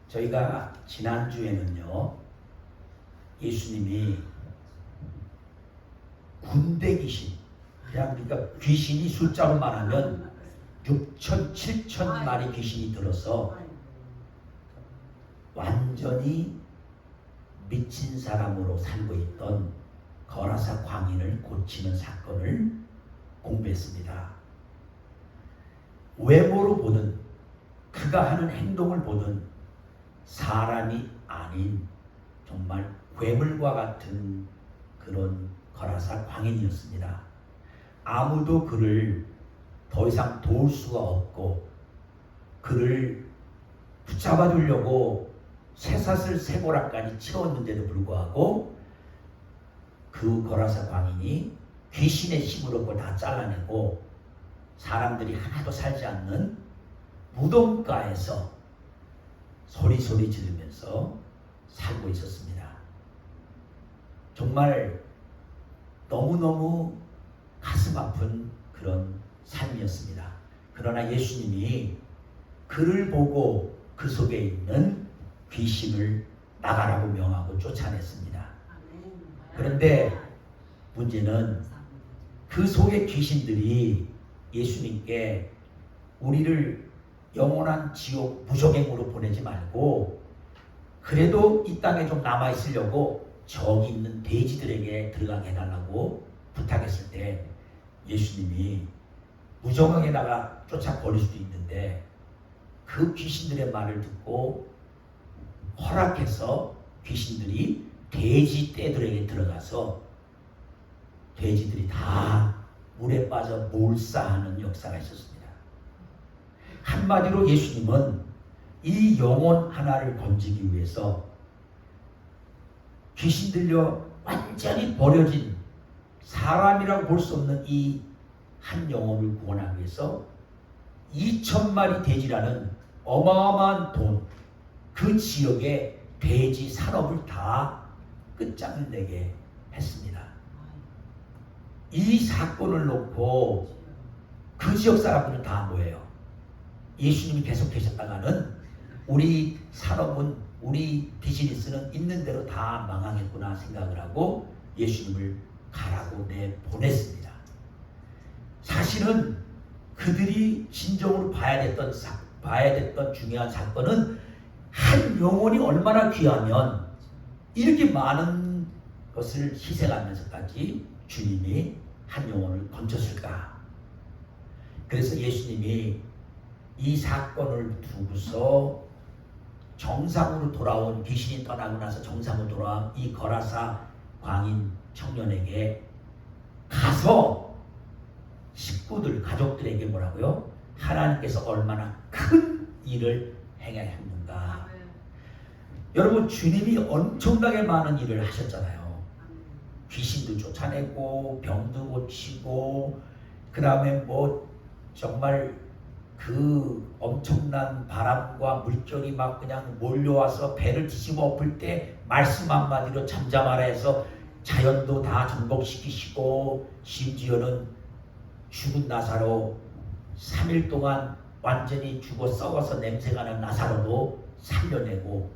저희가 지난주에는요, 예수님이 군대 귀신, 그러니까 귀신이 숫자로 말하면 6천, 7천 마리 귀신이 들어서 완전히 미친 사람으로 살고 있던 거라사 광인을 고치는 사건을 공부했습니다. 외모로 보든 그가 하는 행동을 보든 사람이 아닌 정말 괴물과 같은 그런 거라사 광인이었습니다. 아무도 그를 더 이상 도울 수가 없고 그를 붙잡아 두려고 쇠사슬 쇠고랑까지 채웠는데도 불구하고 그 거라사 광인이 귀신의 힘으로 그걸 다 잘라내고 사람들이 하나도 살지 않는 무덤가에서 소리소리 지르면서 살고 있었습니다. 정말 너무너무 가슴 아픈 그런 삶이었습니다. 그러나 예수님이 그를 보고 그 속에 있는 귀신을 나가라고 명하고 쫓아냈습니다. 그런데 문제는 그 속의 귀신들이 예수님께 우리를 영원한 지옥 무적행으로 보내지 말고 그래도 이 땅에 좀 남아있으려고 저기 있는 돼지들에게 들어가게 해달라고 부탁했을 때 예수님이 무정왕에다가 쫓아 버릴 수도 있는데 그 귀신들의 말을 듣고 허락해서 귀신들이 돼지 떼들에게 들어가서 돼지들이 다 물에 빠져 몰사하는 역사가 있었습니다. 한마디로 예수님은 이 영혼 하나를 건지기 위해서 귀신 들려 완전히 버려진 사람이라고 볼 수 없는 이 한 영혼을 구원하기 위해서 2,000마리 돼지라는 어마어마한 돈, 그 지역의 돼지 산업을 다 끝장을 내게 했습니다. 이 사건을 놓고 그 지역 사람들은 다 뭐예요? 예수님이 계속 계셨다가는 우리 산업은, 우리 비즈니스는 있는 대로 다 망하겠구나 생각을 하고 예수님을 가라고 내보냈습니다. 사실은 그들이 진정으로 봐야 됐던 중요한 사건은 한 영혼이 얼마나 귀하면 이렇게 많은 것을 희생하면서까지 주님이 한 영혼을 건졌을까. 그래서 예수님이 이 사건을 두고서 정상으로 돌아온, 귀신이 떠나고 나서 정상으로 돌아온 이 거라사 광인 청년에게 가서 식구들, 가족들에게 뭐라고요? 하나님께서 얼마나 큰 일을 행하였는가. 여러분, 주님이 엄청나게 많은 일을 하셨잖아요. 귀신도 쫓아내고 병도 고치고 그 다음에 뭐 정말 그 엄청난 바람과 물결이 막 그냥 몰려와서 배를 뒤집어 엎을 때 말씀 한마디로 잠잠하라 해서 자연도 다 정복시키시고 심지어는 죽은 나사로 3일 동안 완전히 죽어 썩어서 냄새가 난 나사로도 살려내고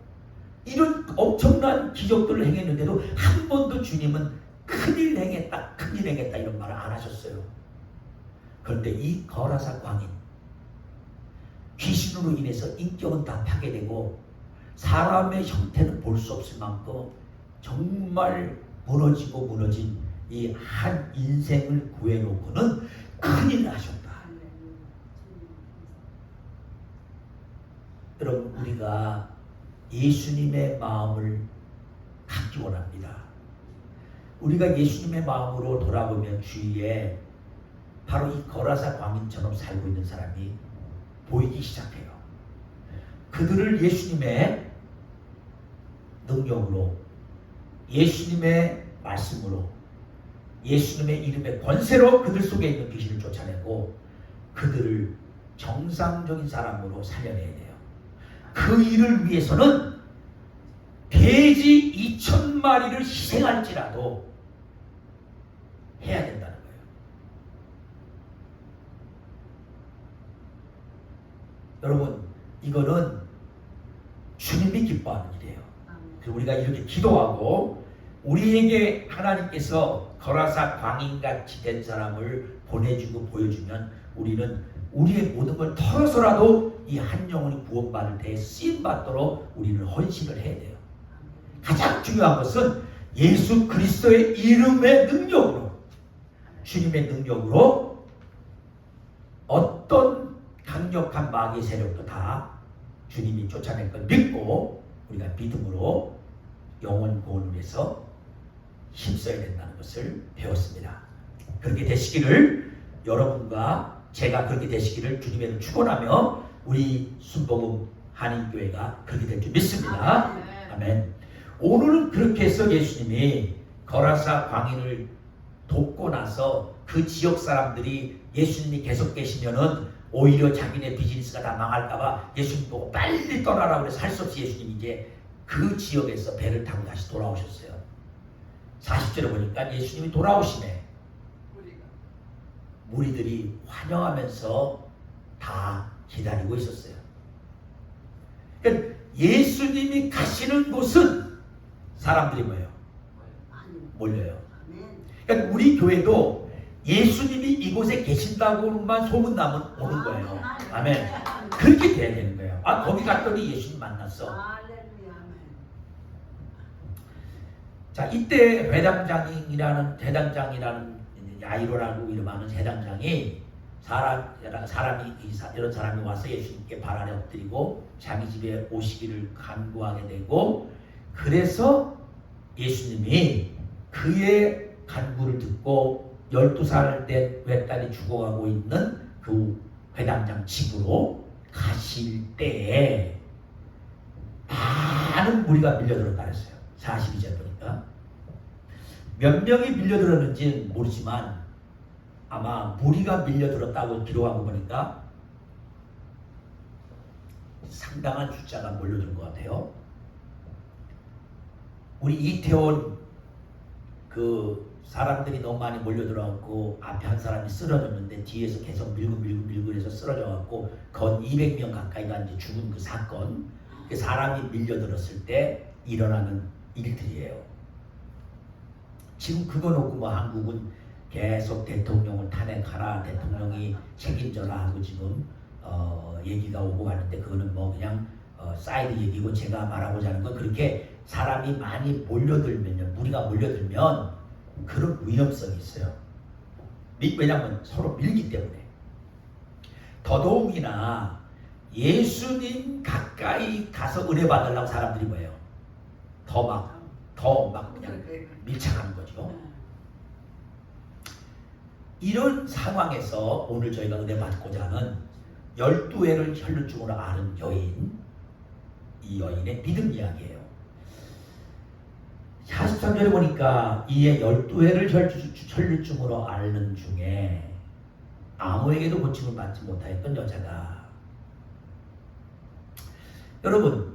이런 엄청난 기적들을 행했는데도 한 번도 주님은 큰일 행했다, 큰일 행했다 이런 말을 안 하셨어요. 그런데 이 거라사 광인 귀신으로 인해서 인격은 다 파괴되고 사람의 형태는 볼 수 없을 만큼 정말 무너지고 무너진 이 한 인생을 구해놓고는 큰일 하셨다. 여러분, 우리가 예수님의 마음을 갖기 원합니다. 우리가 예수님의 마음으로 돌아보면 주위에 바로 이 거라사 광인처럼 살고 있는 사람이 보이기 시작해요. 그들을 예수님의 능력으로, 예수님의 말씀으로, 예수님의 이름의 권세로 그들 속에 있는 귀신을 쫓아내고 그들을 정상적인 사람으로 살려내야 돼요. 그 일을 위해서는 돼지 2,000마리를 희생할지라도 해야 된다는 거예요. 여러분, 이거는 주님이 기뻐하는 일이에요. 그리고 우리가 이렇게 기도하고 우리에게 하나님께서 거라사 광인같이 된 사람을 보내주고 보여주면 우리는 우리의 모든 걸 털어서라도 이 한 영혼이 구원받을 때 쓰임받도록 우리는 헌신을 해야 돼요. 가장 중요한 것은 예수 그리스도의 이름의 능력으로, 주님의 능력으로 어떤 강력한 마귀의 세력도 다 주님이 쫓아낼 걸 믿고 우리가 믿음으로 영혼 구원을 위해서 힘써야 된다는 것을 배웠습니다. 그렇게 되시기를, 여러분과 제가 그렇게 되시기를 주님의 축원하며 우리 순복음 한인교회가 그렇게 될 줄 믿습니다. 아멘. 오늘은 그렇게 해서 예수님이 거라사 광인을 돕고 나서 그 지역 사람들이 예수님이 계속 계시면은 오히려 자기네 비즈니스가 다 망할까봐 예수님 보고 빨리 떠나라고 해서 할 수 없이 예수님이 이제 그 지역에서 배를 타고 다시 돌아오셨어요. 40절에 보니까 예수님이 돌아오시네. 무리들이 환영하면서 다 기다리고 있었어요. 그러니까 예수님이 가시는 곳은 사람들이 뭐예요? 몰려요. 그러니까 우리 교회도 예수님이 이곳에 계신다고만 소문나면 오는 거예요. 아멘. 그렇게 돼야 되는 거예요. 아, 거기 갔더니 예수님 만났어. 자, 이때 회당장이라는 야이로라고 이름하는 회당장이 이런 사람이 와서 예수님께 발 아래 엎드리고 자기 집에 오시기를 간구하게 되고, 그래서 예수님이 그의 간구를 듣고 12살 된 외딸이 죽어가고 있는 그 회당장 집으로 가실 때에 많은 무리가 밀려들었다 그랬어요. 42절 보니까 몇 명이 밀려들었는지는 모르지만 아마 무리가 밀려들었다고 기록한 거 보니까 상당한 숫자가 몰려든 것 같아요. 우리 이태원 그 사람들이 너무 많이 몰려들어갖고 앞에 한 사람이 쓰러졌는데 뒤에서 계속 밀고 해서 쓰러져갖고 건 200명 가까이가 이제 죽은 그 사건, 그 사람이 밀려들었을 때 일어나는 일들이에요. 지금 그거 놓고 뭐 한국은 계속 대통령을 탄핵하라, 대통령이 책임져라 하고 지금 얘기가 오고 가는데, 그거는 뭐 그냥 사이드 얘기고, 제가 말하고자 하는 건 그렇게 사람이 많이 몰려들면요, 무리가 몰려들면 그런 위험성이 있어요. 왜냐하면 서로 밀기 때문에. 더더욱이나 예수님 가까이 가서 은혜 받으려고 사람들이 뭐예요? 더 막 그냥 밀착하는 거죠. 이런 상황에서 오늘 저희가 은혜 받고자 하는 12회를 혈루증으로 앓은 여인, 이 여인의 믿음 이야기예요. 43절에 보니까 이에 12회를 혈루증으로 앓는 중에 아무에게도 고침을 받지 못하였던 여자가, 여러분,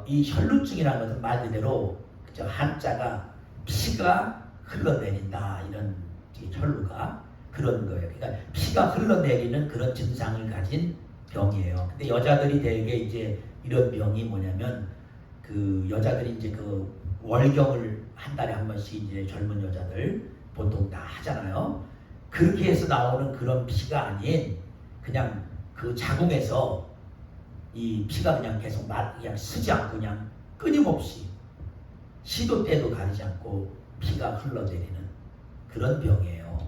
이 혈루증이라는 것은 말 그대로 한자가 피가 흘러내린다, 이런 혈루가 그런 거예요. 그러니까 피가 흘러내리는 그런 증상을 가진 병이에요. 근데 여자들이 되게 이제 이런 병이 뭐냐면, 그 여자들이 이제 그 월경을 한 달에 한 번씩 이제 젊은 여자들 보통 다 하잖아요. 그렇게 해서 나오는 그런 피가 아닌, 그냥 그 자궁에서 이 피가 그냥 계속 그냥 쓰지 않고 그냥 끊임없이 시도 때도 가리지 않고 피가 흘러내리는 그런 병이에요.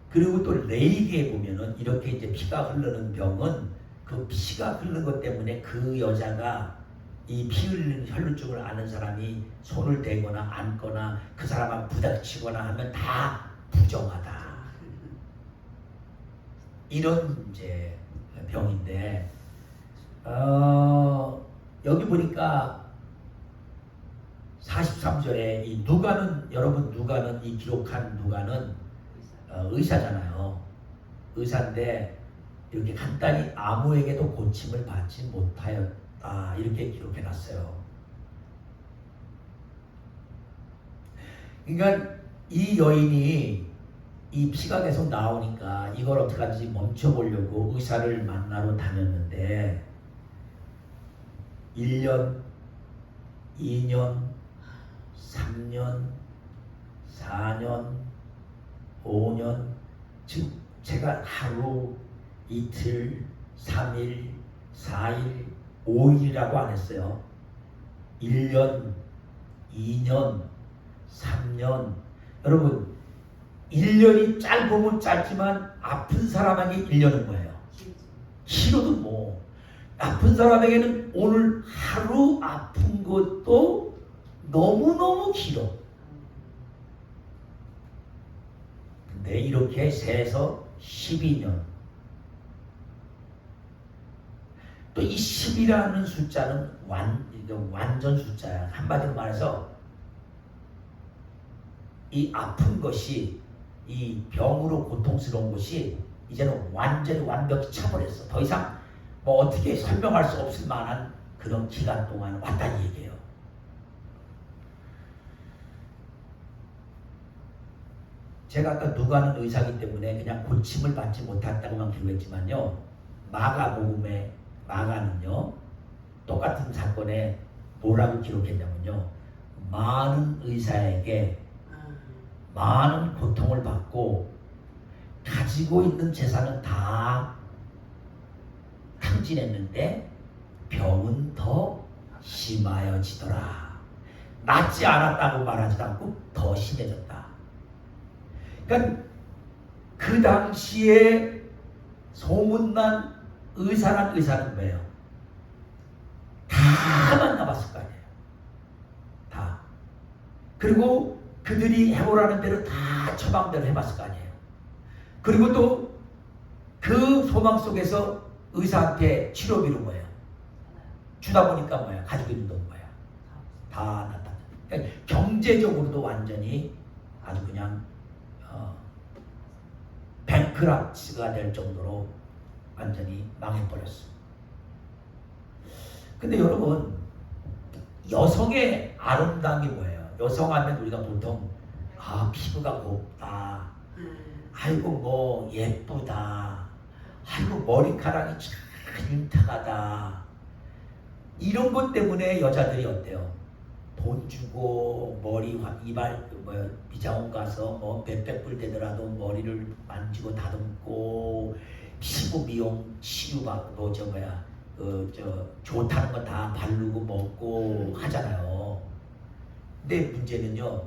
그리고 또 레이기에 보면은 이렇게 이제 피가 흐르는 병은 그 피가 흐르는 것 때문에 그 여자가 이 피 흘리는 혈루증을 아는 사람이 손을 대거나 안거나 그 사람과 부닥치거나 하면 다 부정하다, 이런 이제 병인데, 여기 보니까 43절에 이 누가는, 여러분 누가는, 이 기록한 누가는 의사잖아요. 의사인데 이렇게 간단히 아무에게도 고침을 받지 못하였다, 이렇게 기록해 놨어요. 그러니까 이 여인이 이 피가 계속 나오니까 이걸 어떻게 하든지 멈춰보려고 의사를 만나러 다녔는데, 1년, 2년, 3년, 4년, 5년, 지금 제가 하루, 이틀, 3일, 4일, 5일이라고 안 했어요. 1년, 2년, 3년. 여러분 1년이 짧으면 짧지만 아픈 사람에게 1년은 뭐예요? 길어도 뭐 아픈 사람에게는 오늘 하루 아픈 것도 너무너무 길어. 근데 이렇게 세서 12년. 또 이 10이라는 숫자는 완전 숫자야. 한마디로 말해서 이 아픈 것이, 이 병으로 고통스러운 것이 이제는 완전히 완벽히 차버렸어. 더 이상 뭐 어떻게 설명할 수 없을 만한 그런 기간 동안 왔다는 얘기예요. 제가 아까 누가는 의사이기 때문에 그냥 고침을 받지 못했다고만 기록했지만요, 마가복음에 마가는요 똑같은 사건에 뭐라고 기록했냐면요, 많은 의사에게 많은 고통을 받고 가지고 있는 재산은 다 탕진했는데 병은 더 심하여지더라. 낫지 않았다고 말하지 않고 더 심해졌다. 그러니까 그 당시에 소문난 의사는 뭐예요? 다 만나봤을 거 아니에요. 다. 그리고 그들이 해보라는 대로 다 처방대로 해봤을 거 아니에요. 그리고 또 그 소망 속에서 의사한테 치료비로 뭐예요? 주다 보니까 뭐예요? 가지고 있는 돈 뭐예요? 다 나타나. 그러니까 경제적으로도 완전히 아주 그냥 뱅크랍트가 될 정도로 완전히 망해버렸어. 근데 여러분, 여성의 아름다움이 뭐예요? 여성하면 우리가 보통 피부가 곱다, 아이고 뭐 예쁘다, 아이고 머리카락이 참 인탁하다, 이런 것 때문에 여자들이 어때요? 돈 주고 머리 이발 미장원 가서 뭐 몇백 불 되더라도 머리를 만지고 다듬고 피부 미용 치유받고 좋다는 거 다 바르고 먹고 하잖아요. 근데 문제는요,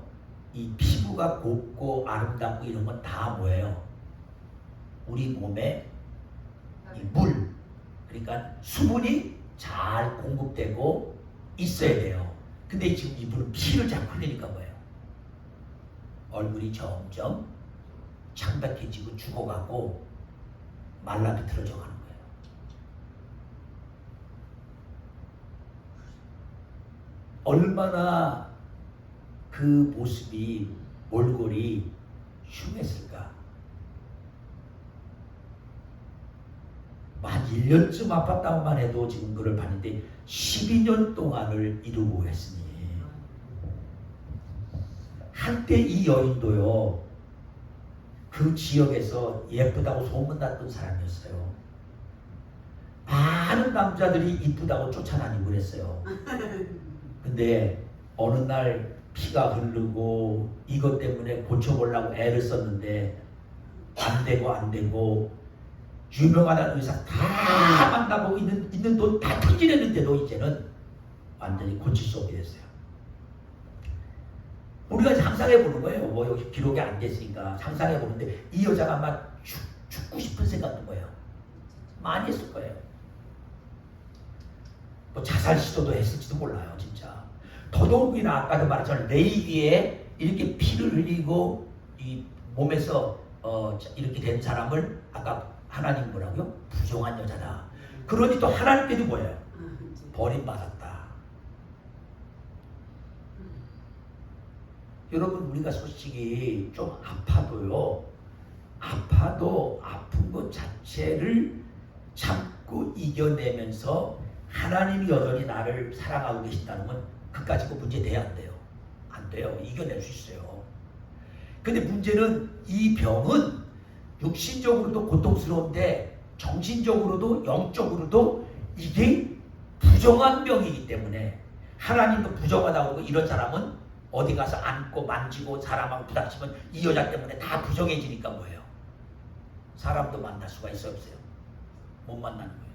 이 피부가 곱고 아름답고 이런 건 다 뭐예요? 우리 몸에 이 물, 그러니까 수분이 잘 공급되고 있어야 돼요. 근데 지금 이분은 피를 자꾸 흘리니까 뭐예요? 얼굴이 점점 창백해지고 죽어가고 말라비틀어져 가는 거예요. 얼마나 그 모습이 몰골이 흉했을까? 한 1년쯤 아팠다고만 해도 지금 그걸 봤는데 12년 동안을 이루고 했으니, 한때 이 여인도요 그 지역에서 예쁘다고 소문났던 사람이었어요. 많은 남자들이 이쁘다고 쫓아다니고 그랬어요. 근데 어느 날 피가 흐르고 이것 때문에 고쳐보려고 애를 썼는데 안 되고 유명한 의사 다 만나보고 있는 돈 다 탕진했는데도 이제는 완전히 고칠 수 없게 됐어요. 우리가 상상해 보는 거예요. 뭐 여기 기록이 안 됐으니까 상상해 보는데 이 여자가 아마 죽고 싶은 생각인 거예요. 많이 했을 거예요. 뭐 자살 시도도 했을지도 몰라요, 진짜. 더더욱이나 아까도 말했지만 레이기에 이렇게 피를 흘리고 이 몸에서 이렇게 된 사람을 아까 하나님 뭐라고요? 부정한 여자다. 그러니 또 하나님께도 뭐예요? 버림받았다. 여러분, 우리가 솔직히 좀 아파도 아픈 것 자체를 참고 이겨내면서 하나님이 여전히 나를 사랑하고 계신다는 건 그까짓 거 문제 돼야 안 돼요. 안 돼요. 이겨낼 수 있어요. 근데 문제는 이 병은 육신적으로도 고통스러운데 정신적으로도 영적으로도 이게 부정한 병이기 때문에 하나님도 부정하다고 이런 사람은 어디 가서 앉고 만지고 사람하고 부닥치면 이 여자 때문에 다 부정해지니까 뭐예요? 사람도 만날 수가 있어요, 없어요? 못 만나는 거예요.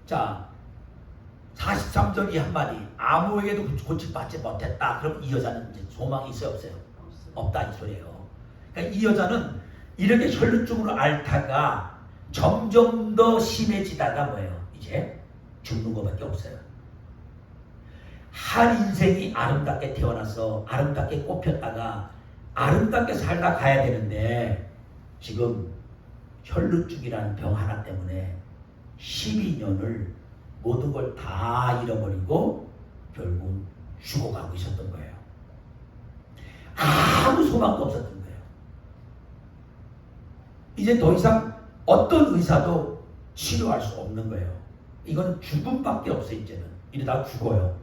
자, 43절 이 한마디, 아무에게도 고침받지 못했다. 그럼 이 여자는 이제 소망이 있어요, 없어요? 없다 이 소리예요. 그러니까 이 여자는 이렇게 혈루증으로 앓다가 점점 더 심해지다가 뭐예요? 이제 죽는 것밖에 없어요. 한 인생이 아름답게 태어나서 아름답게 꽃폈다가 아름답게 살다 가야 되는데 지금 혈루증이라는 병 하나 때문에 12년을 모든 걸 다 잃어버리고 결국 죽어가고 있었던 거예요. 아무 소망도 없었던 거예요. 이제 더 이상 어떤 의사도 치료할 수 없는 거예요. 이건 죽음밖에 없어요. 이제는 이러다가 죽어요.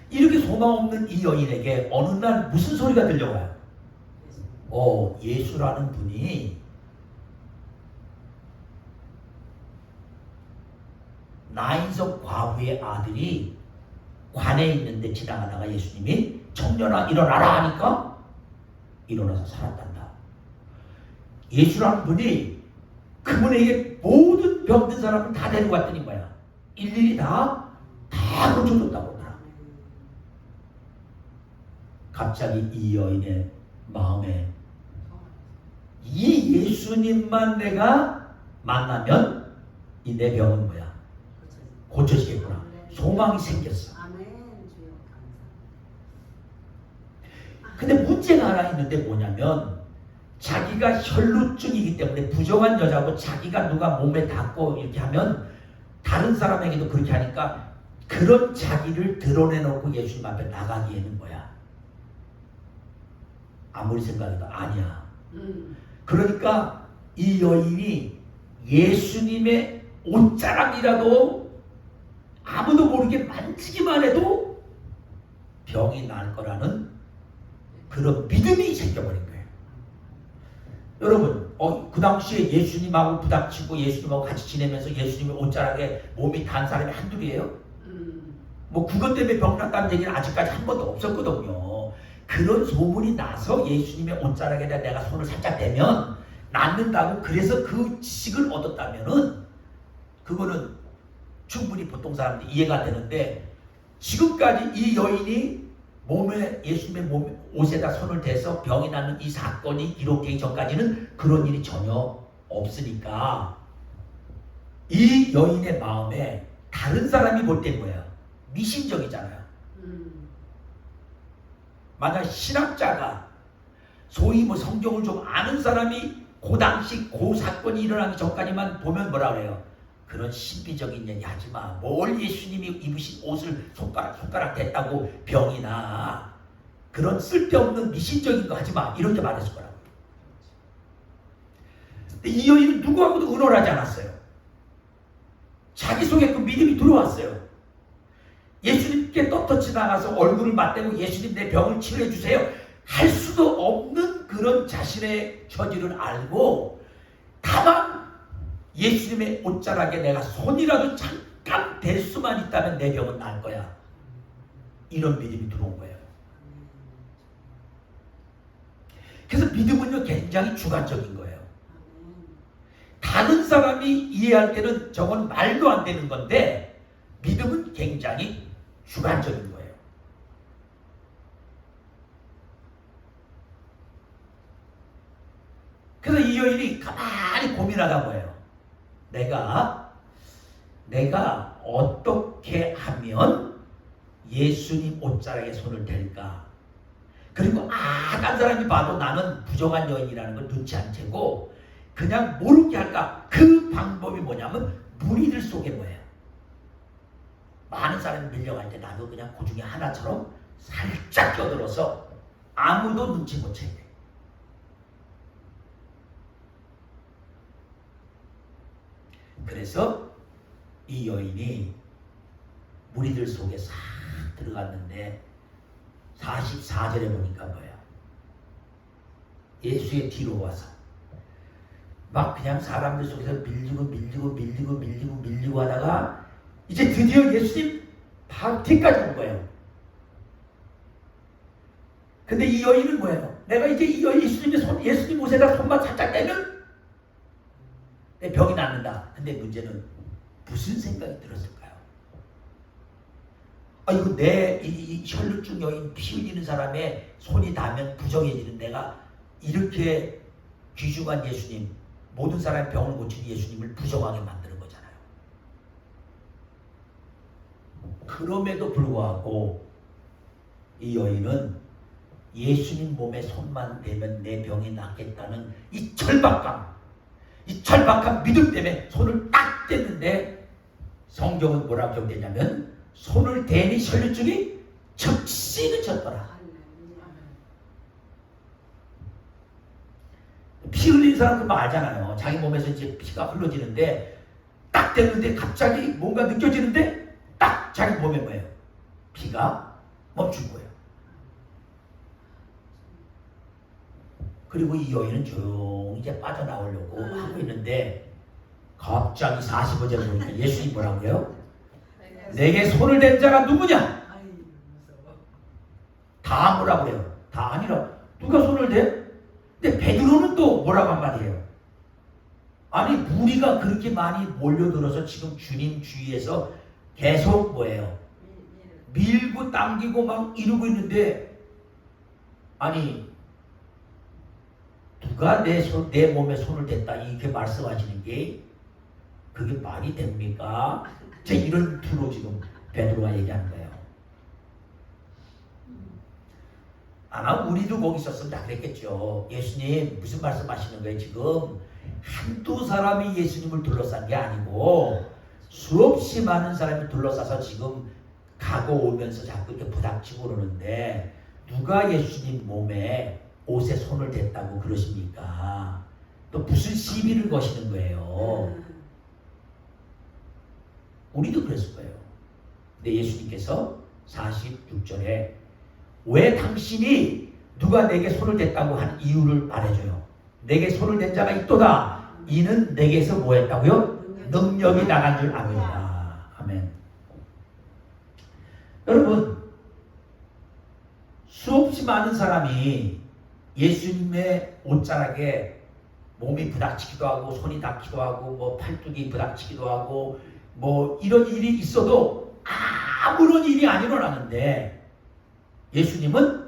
이렇게 소망 없는 이 여인에게 어느 날 무슨 소리가 들려와요? 예수라는 분이 나인석 과부의 아들이 관에 있는데 지나가다가 예수님이 청년아 일어나라 하니까 일어나서 살았단다. 예수라는 분이 그분에게 모든 병든 사람을 다 데리고 갔더니 뭐야? 일일이 다 고쳐줬다고 하더라. 갑자기 이 여인의 마음에 이 예수님만 내가 만나면 이 내 병은 뭐야? 고쳐지겠구나. 소망이 생겼어. 근데 문제가 하나 있는데 뭐냐면 자기가 혈루증이기 때문에 부정한 여자고 자기가 누가 몸에 닿고 이렇게 하면 다른 사람에게도 그렇게 하니까 그런 자기를 드러내놓고 예수님 앞에 나가기에는 뭐야? 아무리 생각해도 아니야. 그러니까 이 여인이 예수님의 옷자락이라도 아무도 모르게 만지기만 해도 병이 날 거라는 그런 믿음이 생겨버린 거예요. 여러분, 그 당시에 예수님하고 부닥치고 예수님하고 같이 지내면서 예수님의 옷자락에 몸이 단 사람이 한둘이에요? 뭐 그것 때문에 병 났다는 얘기는 아직까지 한 번도 없었거든요. 그런 소문이 나서 예수님의 옷자락에다 내가 손을 살짝 대면 낫는다고 그래서 그 지식을 얻었다면은 그거는 충분히 보통 사람들이 이해가 되는데 지금까지 이 여인이 예수님의 옷에다 손을 대서 병이 나는 이 사건이 기록되기 전까지는 그런 일이 전혀 없으니까 이 여인의 마음에 다른 사람이 볼 땐 뭐야? 미심적이잖아요. 만약 신학자가 소위 뭐 성경을 좀 아는 사람이 그 당시 그 사건이 일어나기 전까지만 보면 뭐라 그래요? 그런 신비적인 얘기 하지 마. 뭘 예수님이 입으신 옷을 손가락 댔다고 병이 나. 그런 쓸데없는 미신적인 거 하지 마. 이렇게 말했을 거라고. 근데 이 여인은 누구하고도 의논하지 않았어요. 자기 속에 그 믿음이 들어왔어요. 예수님께 떳떳이 나가서 얼굴을 맞대고 예수님 내 병을 치료해 주세요. 할 수도 없는 그런 자신의 처지를 알고 다만 예수님의 옷자락에 내가 손이라도 잠깐 댈 수만 있다면 내 병은 나을 거야. 이런 믿음이 들어온 거예요. 그래서 믿음은요 굉장히 주관적인 거예요. 다른 사람이 이해할 때는 저건 말도 안 되는 건데 믿음은 굉장히 주관적인 거예요. 그래서 이 여인이 가만히 고민하다 뭐예요? 내가 어떻게 하면 예수님 옷자락에 손을 댈까? 그리고 딴 사람이 봐도 나는 부정한 여인이라는 걸 눈치 안 채고 그냥 모르게 할까? 그 방법이 뭐냐면 무리들 속에 뭐예요? 많은 사람이 밀려갈 때 나도 그냥 그 중에 하나처럼 살짝 껴들어서 아무도 눈치 못 채게. 그래서 이 여인이 무리들 속에 싹 들어갔는데 44절에 보니까 뭐야? 예수의 뒤로 와서 막 그냥 사람들 속에서 밀리고 하다가 이제 드디어 예수님 바로 뒤까지 온 거예요. 근데 이 여인은 뭐예요? 내가 이제 이 여인 예수님 옷에다 손만 살짝 떼면 내 병이 낫는다. 근데 문제는 무슨 생각이 들었을까요? 아, 이거 이 혈루증 여인 피 흘리는 사람의 손이 닿으면 부정해지는 내가 이렇게 귀중한 예수님, 모든 사람의 병을 고치는 예수님을 부정하게 만드는 거잖아요. 그럼에도 불구하고 이 여인은 예수님 몸에 손만 대면 내 병이 낫겠다는 이 절박감 믿음 때문에 손을 딱 댔는데 성경은 뭐라고 기록되냐면 손을 대니 혈루증이 즉시 그쳤더라. 피 흘리는 사람들 알잖아요. 자기 몸에서 이제 피가 흘러지는데 딱 됐는데 갑자기 뭔가 느껴지는데 딱 자기 몸에 뭐예요? 피가 멈춘 거예요. 그리고 이 여인은 조용히 이제 빠져나오려고 하고 있는데 갑자기 45절에 보니까 예수님이 뭐라고 해요? 내게 손을 댄 자가 누구냐? 다 뭐라고 해요? 다 아니라 누가 손을 대? 근데 베드로는 또 뭐라고 한 말이에요? 아니 무리가 그렇게 많이 몰려들어서 지금 주님 주위에서 계속 뭐예요? 밀고 당기고 막 이러고 있는데 아니 누가 내 몸에 손을 댔다 이렇게 말씀하시는 게 그게 말이 됩니까? 제 이런 투로 지금 베드로가 얘기하는 거예요. 아마 우리도 거기 있었으면 다 그랬겠죠. 예수님 무슨 말씀하시는 거예요? 지금 한두 사람이 예수님을 둘러싼 게 아니고 수없이 많은 사람이 둘러싸서 지금 가고 오면서 자꾸 이렇게 부닥치고 그러는데 누가 예수님 몸에 옷에 손을 댔다고 그러십니까? 또 무슨 시비를 거시는 거예요? 우리도 그랬을 거예요. 근데 예수님께서 46절에 왜 당신이 누가 내게 손을 댔다고 한 이유를 말해줘요. 내게 손을 댄 자가 있도다. 이는 내게서 뭐 했다고요? 능력이 나간 줄 압니다. 아멘. 여러분 수없이 많은 사람이 예수님의 옷자락에 몸이 부닥치기도 하고 손이 닿기도 하고 뭐 팔뚝이 부닥치기도 하고 뭐 이런 일이 있어도 아무런 일이 안 일어나는데 예수님은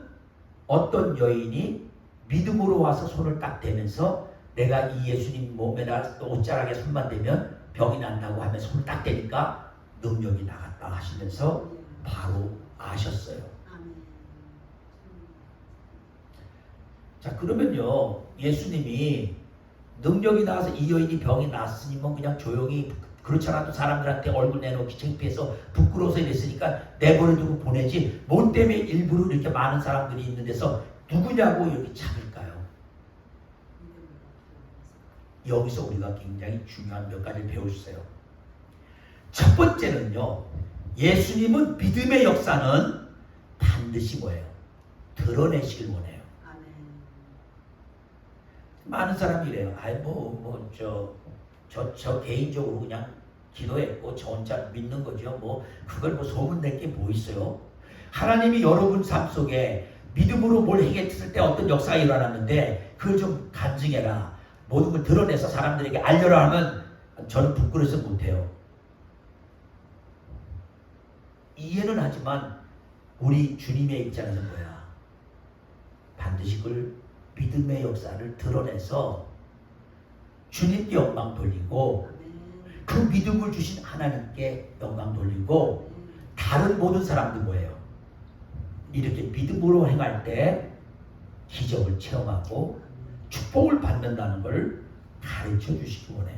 어떤 여인이 믿음으로 와서 손을 딱 대면서 내가 이 예수님 몸에다 옷자락에 손만 대면 병이 난다고 하면 손을 딱 대니까 능력이 나갔다 하시면서 바로 아셨어요. 자 그러면요 예수님이 능력이 나와서 이 여인이 병이 났으니 뭐 그냥 조용히 그렇지 않아도 사람들한테 얼굴 내놓기 창피해서 부끄러워서 이랬으니까 내버려두고 보내지 뭐 때문에 일부러 이렇게 많은 사람들이 있는 데서 누구냐고 이렇게 찾을까요? 여기서 우리가 굉장히 중요한 몇 가지를 배울 수 있어요. 첫 번째는요 예수님은 믿음의 역사는 반드시 뭐예요? 드러내시길 원해요. 많은 사람이 이래요. 아이 저 개인적으로 그냥 기도했고 저 혼자 믿는 거죠. 뭐 그걸 뭐 소문낼 게 뭐 있어요. 하나님이 여러분 삶 속에 믿음으로 뭘 행했을 때 어떤 역사가 일어났는데 그걸 좀 간증해라. 모든 걸 드러내서 사람들에게 알려라 하면 저는 부끄러워서 못해요. 이해는 하지만 우리 주님의 입장에서 뭐야? 반드시 그걸 믿음의 역사를 드러내서 주님께 영광 돌리고 그 믿음을 주신 하나님께 영광 돌리고 다른 모든 사람들 뭐예요? 이렇게 믿음으로 행할 때 기적을 체험하고 축복을 받는다는 걸 가르쳐 주시기 원해요.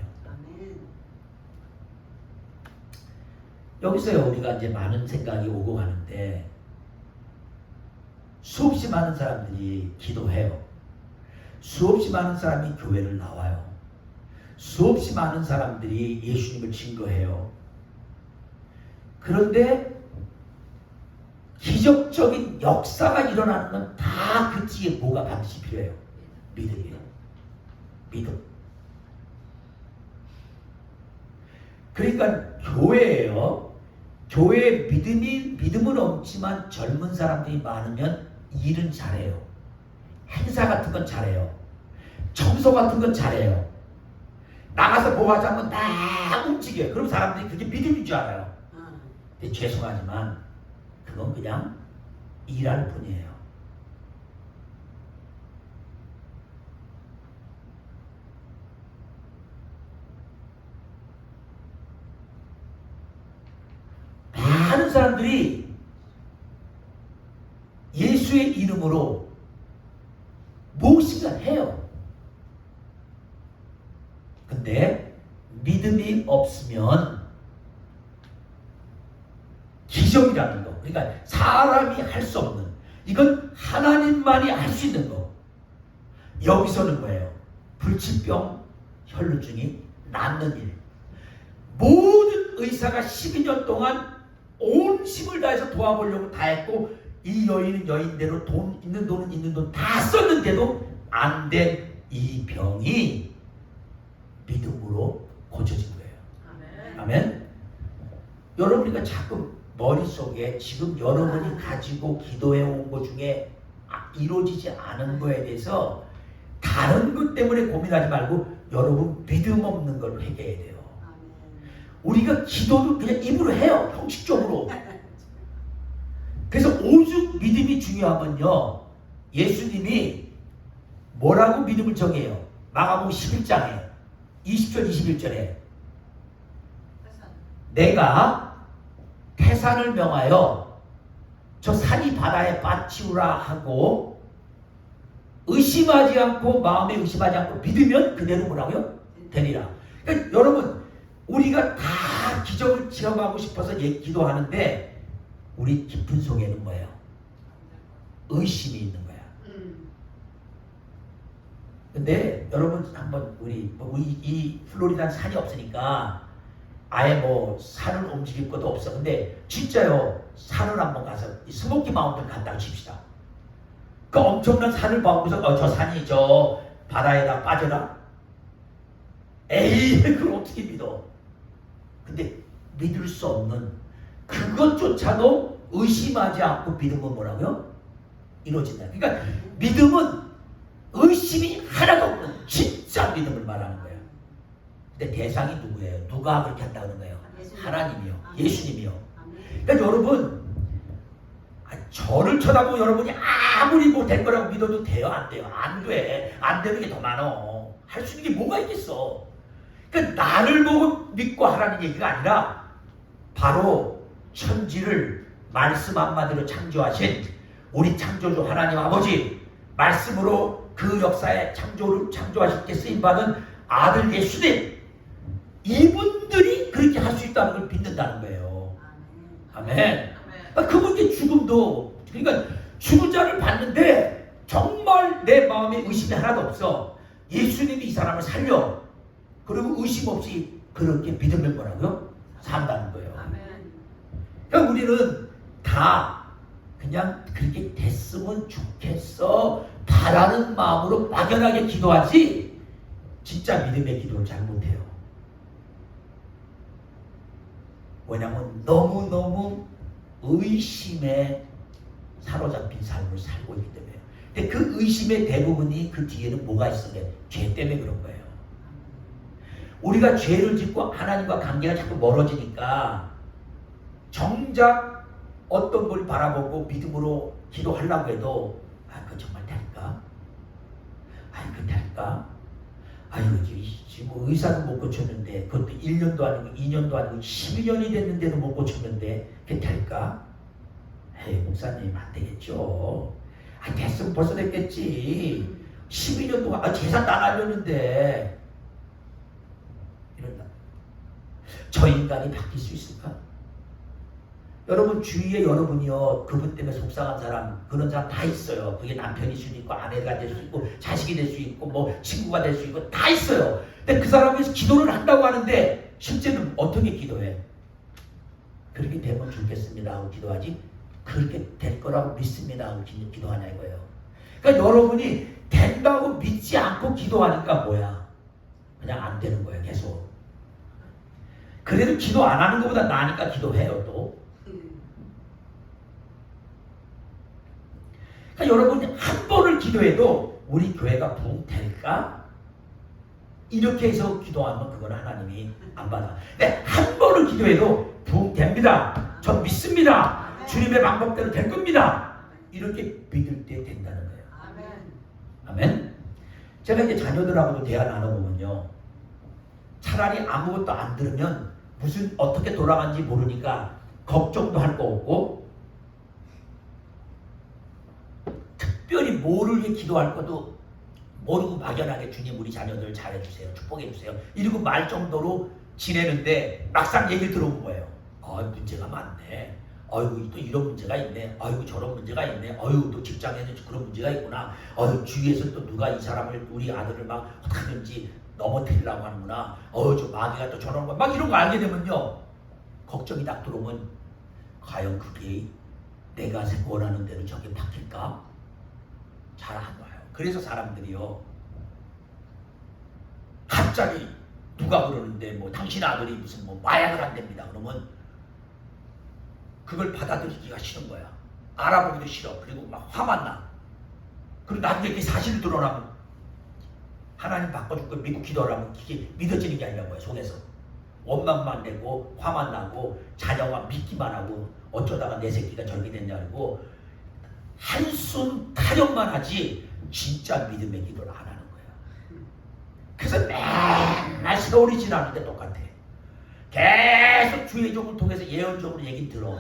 여기서요 우리가 이제 많은 생각이 오고 가는데 수없이 많은 사람들이 기도해요. 수없이 많은 사람이 교회를 나와요. 수없이 많은 사람들이 예수님을 증거해요. 그런데 기적적인 역사가 일어나는 건 다 그 뒤에 뭐가 반드시 필요해요. 믿음이에요. 믿음. 그러니까 교회예요. 교회에 믿음은 없지만 젊은 사람들이 많으면 일은 잘해요. 행사 같은 건 잘해요. 청소 같은 건 잘해요. 나가서 뭐 하자면 다 움직여요. 그럼 사람들이 그게 믿음인 줄 알아요. 근데 죄송하지만 그건 그냥 일할 뿐이에요. 많은 사람들이 예수의 이름으로 무엇인가 해요. 근데 믿음이 없으면 기적이라는 거, 그러니까 사람이 할 수 없는, 이건 하나님만이 할 수 있는 거. 여기서는 뭐예요? 불치병, 혈루증이 낫는 일. 모든 의사가 12년 동안 온 힘을 다해서 도와보려고 다 했고, 이 여인은 여인대로 돈 있는 돈은 있는 돈 다 썼는데도 안 된 이 병이 믿음으로 고쳐진 거예요. 아멘. 아멘. 여러분이가 자꾸 머릿속에 지금 여러분이 가지고 기도해 온 것 중에 이루어지지 않은 거에 대해서 다른 것 때문에 고민하지 말고 여러분 믿음 없는 걸 회개해야 돼요. 우리가 기도를 그냥 입으로 해요. 형식적으로. 그래서 오죽 믿음이 중요하면요, 예수님이 뭐라고 믿음을 정해요? 마가복음 11장에 20절 21절에 내가 태산을 명하여 저 산이 바다에 빠치우라 하고 의심하지 않고 마음에 의심하지 않고 믿으면 그대로 뭐라고요? 되리라. 그러니까 여러분, 우리가 다 기적을 체험하고 싶어서 기도하는데 우리 깊은 속에는 뭐예요? 의심이 있는 거야. 근데 여러분 한번 우리 이 플로리다는 산이 없으니까 아예 뭐 산을 움직일 것도 없어. 근데 진짜요, 산을 한번 가서 이 스모키 마운틴 간다고 칩시다. 그 엄청난 산을 보고서 저 산이 저 바다에다 빠져라? 에이, 그걸 어떻게 믿어? 근데 믿을 수 없는 그것조차도 의심하지 않고 믿음은 뭐라고요? 이루어진다. 그러니까 믿음은 의심이 하나도 없는 진짜 믿음을 말하는 거예요. 근데 대상이 누구예요? 누가 그렇게 한다는 거예요? 하나님이요. 예수님이요. 그러니까 여러분, 저를 쳐다보고 여러분이 아무리 뭐 될 거라고 믿어도 돼요? 안 돼요? 안 돼. 안 되는 게 더 많어. 할 수 있는 게 뭐가 있겠어? 그러니까 나를 보고 믿고 하라는 얘기가 아니라 바로 천지를 말씀 한마디로 창조하신 우리 창조주 하나님 아버지 말씀으로 그 역사의 창조하실 때 쓰임받은 아들 예수님, 이분들이 그렇게 할 수 있다는 걸 믿는다는 거예요. 아멘. 그분께 죽음도, 그러니까 죽은 자를 봤는데 정말 내 마음에 의심이 하나도 없어. 예수님이 이 사람을 살려. 그리고 의심 없이 그렇게 믿음을 뭐라고요? 산다는 거예요. 그러니까 우리는 다 그냥 그렇게 됐으면 좋겠어 바라는 마음으로 막연하게 기도하지 진짜 믿음의 기도를 잘 못해요. 왜냐하면 너무너무 의심에 사로잡힌 삶을 살고 있기 때문에. 근데 그 의심의 대부분이 그 뒤에는 뭐가 있어요? 죄 때문에 그런 거예요. 우리가 죄를 짓고 하나님과 관계가 자꾸 멀어지니까 정작 어떤 걸 바라보고 믿음으로 기도하려고 해도 그거 정말 될까? 그거 될까? 지금 의사도 못 고쳤는데 그것도 1년도 아니고 2년도 아니고 12년이 됐는데도 못 고쳤는데 그게 될까? 목사님 안 되겠죠. 됐으면 벌써 됐겠지. 12년 동안 재산 다 날렸는데 이런다. 저 인간이 바뀔 수 있을까? 여러분 주위에 여러분이요 그분 때문에 속상한 사람 그런 사람 다 있어요. 그게 남편일 수도 있고 아내가 될 수 있고 자식이 될 수 있고 뭐 친구가 될 수 있고 다 있어요. 근데 그 사람을 위해서 기도를 한다고 하는데 실제는 어떻게 기도해? 그렇게 되면 좋겠습니다 하고 기도하지 그렇게 될 거라고 믿습니다 하고 기도하냐 이거예요. 그러니까 여러분이 될 된다고 믿지 않고 기도하니까 뭐야? 그냥 안 되는 거야 계속. 그래도 기도 안 하는 것보다 나으니까 기도해요 또. 그러니까 여러분 한 번을 기도해도 우리 교회가 부흥 될까? 이렇게 해서 기도하면 그건 하나님이 안 받아. 근데 한 번을 기도해도 부흥 됩니다. 전 믿습니다. 주님의 방법대로 될 겁니다. 이렇게 믿을 때 된다는 거예요. 아멘. 제가 이제 자녀들하고도 대화 나눠보면요, 차라리 아무것도 안 들으면 무슨 어떻게 돌아가는지 모르니까 걱정도 할 거 없고, 특별히 뭐를 위해 기도할 것도 모르고 막연하게 주님 우리 자녀들 잘해주세요, 축복해주세요 이러고 말 정도로 지내는데 막상 얘기를 들어본 거예요. 문제가 많네. 아이고 또 이런 문제가 있네. 아이고 저런 문제가 있네. 아이고 또 직장에는 그런 문제가 있구나. 주위에서 또 누가 이 사람을 우리 아들을 막 어떻게든지 넘어뜨리려고 하는구나. 저 마귀가 또 저런 거 막 이런 거 알게 되면요, 걱정이 딱 들어오면 과연 그게 내가 원하는 대로 저게 바뀔까? 잘 안 와요. 그래서 사람들이요, 갑자기 누가 그러는데 뭐 당신 아들이 무슨 뭐 마약을 한답니다. 그러면 그걸 받아들이기가 싫은 거야. 알아보기도 싫어. 그리고 막 화만 나. 그리고 나중에 그 사실이 드러나면 하나님 바꿔줄 걸 믿고 기도하라면 그게 믿어지는 게 아니라 뭐야. 속에서 원망만 되고 화만 나고 자녀가 믿기만 하고 어쩌다가 내 새끼가 저렇게 됐냐고 한숨 타령만 하지 진짜 믿음의 기도를 안 하는 거야. 그래서 맨날 세월이 지나는데 똑같아. 계속 주의 종을 통해서 예언적으로 얘기 들어.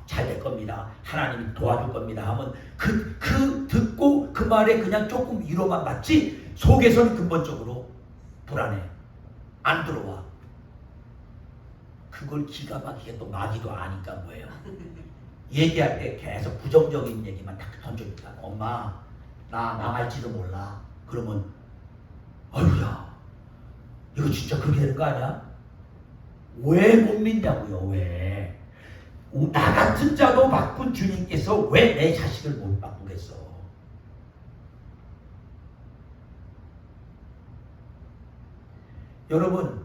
잘 될 겁니다. 하나님이 도와줄 겁니다 하면 그 듣고 그 말에 그냥 조금 위로만 받지 속에서는 근본적으로 불안해. 안 들어와. 그걸 기가 막히게 또 마귀도 아니까 뭐예요. 얘기할 때 계속 부정적인 얘기만 딱 던져주니까 엄마 나 망할지도 몰라. 그러면 아유야 이거 진짜 그렇게 되는 거 아니야? 왜 못 믿냐고요. 왜? 나 같은 자도 바꾼 주님께서 왜 내 자식을 못 바꾸겠어? 여러분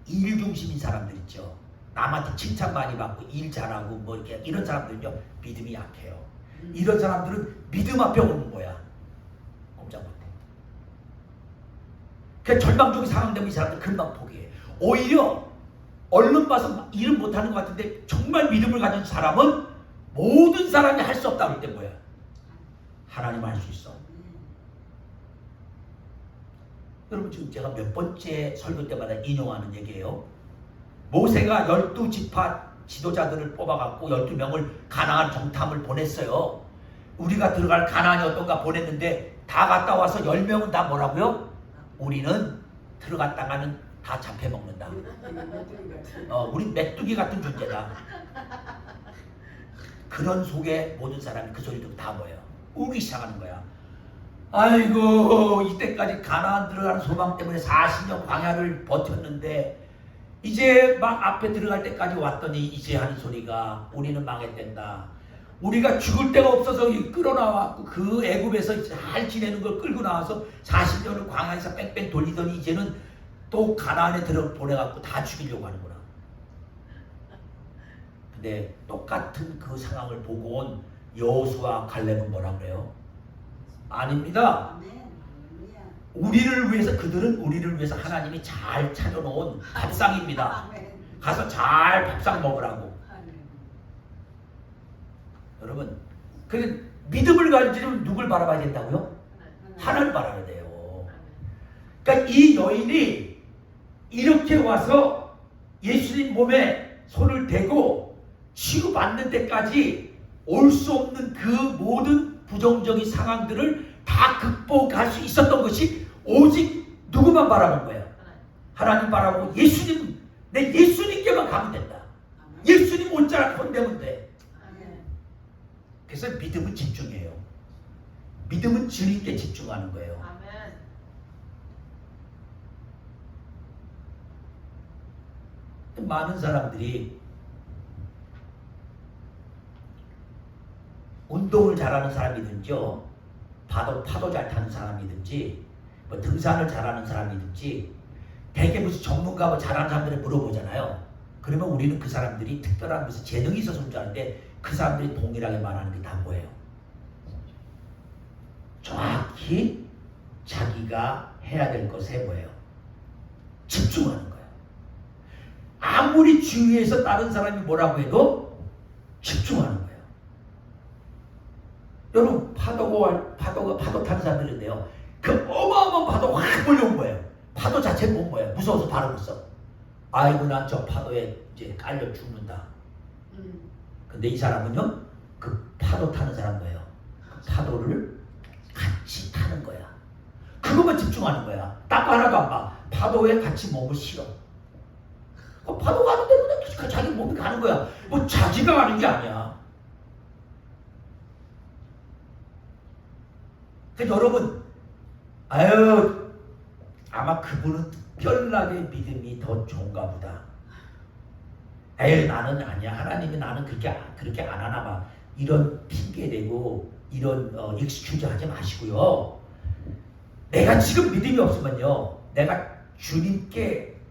일 중심인 사람들 있죠. 남한테 칭찬 많이 받고 일 잘하고 뭐 이렇게 이런 사람들은요 믿음이 약해요. 이런 사람들은 믿음 앞에 오는 거야. 꼼짝 못해. 그 절망적인 상황되면 이 사람들 금방 포기해. 오히려 얼른 봐서 일은 못하는 것 같은데 정말 믿음을 가진 사람은 모든 사람이 할 수 없다고 할 때 뭐야? 하나님 할 수 있어. 여러분 지금 제가 몇 번째 설교 때마다 인용하는 얘기예요. 모세가 12지파 지도자들을 뽑아갖고 12명을 가나안 정탐을 보냈어요. 우리가 들어갈 가나안이 어떤가 보냈는데 다 갔다 와서 10명은 다 뭐라고요? 우리는 들어갔다가는 다 잡혀먹는다. 우리 메뚜기 같은 존재다. 그런 속에 모든 사람이 그 소리 듣고 다 뭐예요? 우기 시작하는 거야. 아이고 이때까지 가나안 들어가는 소망 때문에 40년 광야를 버텼는데 이제 막 앞에 들어갈 때까지 왔더니 이제 하는 소리가 우리는 망했댄다. 우리가 죽을 데가 없어서 끌어나왔고 그 애굽에서 잘 지내는 걸 끌고 나와서 40년을 광야에서 뺑뺑 돌리더니 이제는 또 가나안에 보내갖고 다 죽이려고 하는구나. 근데 똑같은 그 상황을 보고 온 여호수아 갈렙은 뭐라 그래요? 아닙니다. 우리를 위해서 그들은 우리를 위해서 하나님이 잘 차려놓은 밥상입니다. 가서 잘 밥상 먹으라고. 여러분, 그 믿음을 가지려면 누굴 바라봐야 된다고요? 하나님을 바라봐야 돼요. 그러니까 이 여인이 이렇게 와서 예수님 몸에 손을 대고 치유받는 데까지 올 수 없는 그 모든 부정적인 상황들을 다 극복할 수 있었던 것이 오직 누구만 바라본 거예요? 하나님 바라보고 예수님, 내 예수님께만 가면 된다. 예수님 옷자락 건대면 돼. 그래서 믿음은 집중해요. 믿음은 주님께 집중하는 거예요. 많은 사람들이 운동을 잘하는 사람이든지요, 파도 잘 타는 사람이든지 뭐 등산을 잘하는 사람이든지 대개 무슨 전문가 뭐 잘하는 사람들을 물어보잖아요. 그러면 우리는 그 사람들이 특별한 무슨 재능이 있어서 그런 줄 아는데 그 사람들이 동일하게 말하는 게 다 뭐예요? 정확히 자기가 해야 될 것에 뭐예요? 집중하는 거예요. 아무리 주위에서 다른 사람이 뭐라고 해도 집중하는 거예요. 여러분 파도 타는 사람들인데요. 그 어마어마한 파도가 확 몰려온 거예요. 파도 자체는 못 뭐예요. 무서워서 바로 있어. 아이고 난 저 파도에 이제 깔려 죽는다. 근데 이 사람은요. 그 파도 타는 사람 거예요. 그 파도를 같이 타는 거야. 그것만 집중하는 거야. 딱 하나도 안 봐. 파도에 같이 몸을 실어. 파도 가는 대로 그냥 자기 몸이 가는 거야. 뭐 자기가 가는 게 아니야. 그래서 여러분, 아유, 아마 그분은 특별하게 믿음이 더 좋은가 보다. 에이, 나는 아니야. 하나님이 나는 그렇게 안 하나 봐. 이런 핑계 대고 이런 익스큐즈 하지 마시고요. 내가 지금 믿음이 없으면요. 내가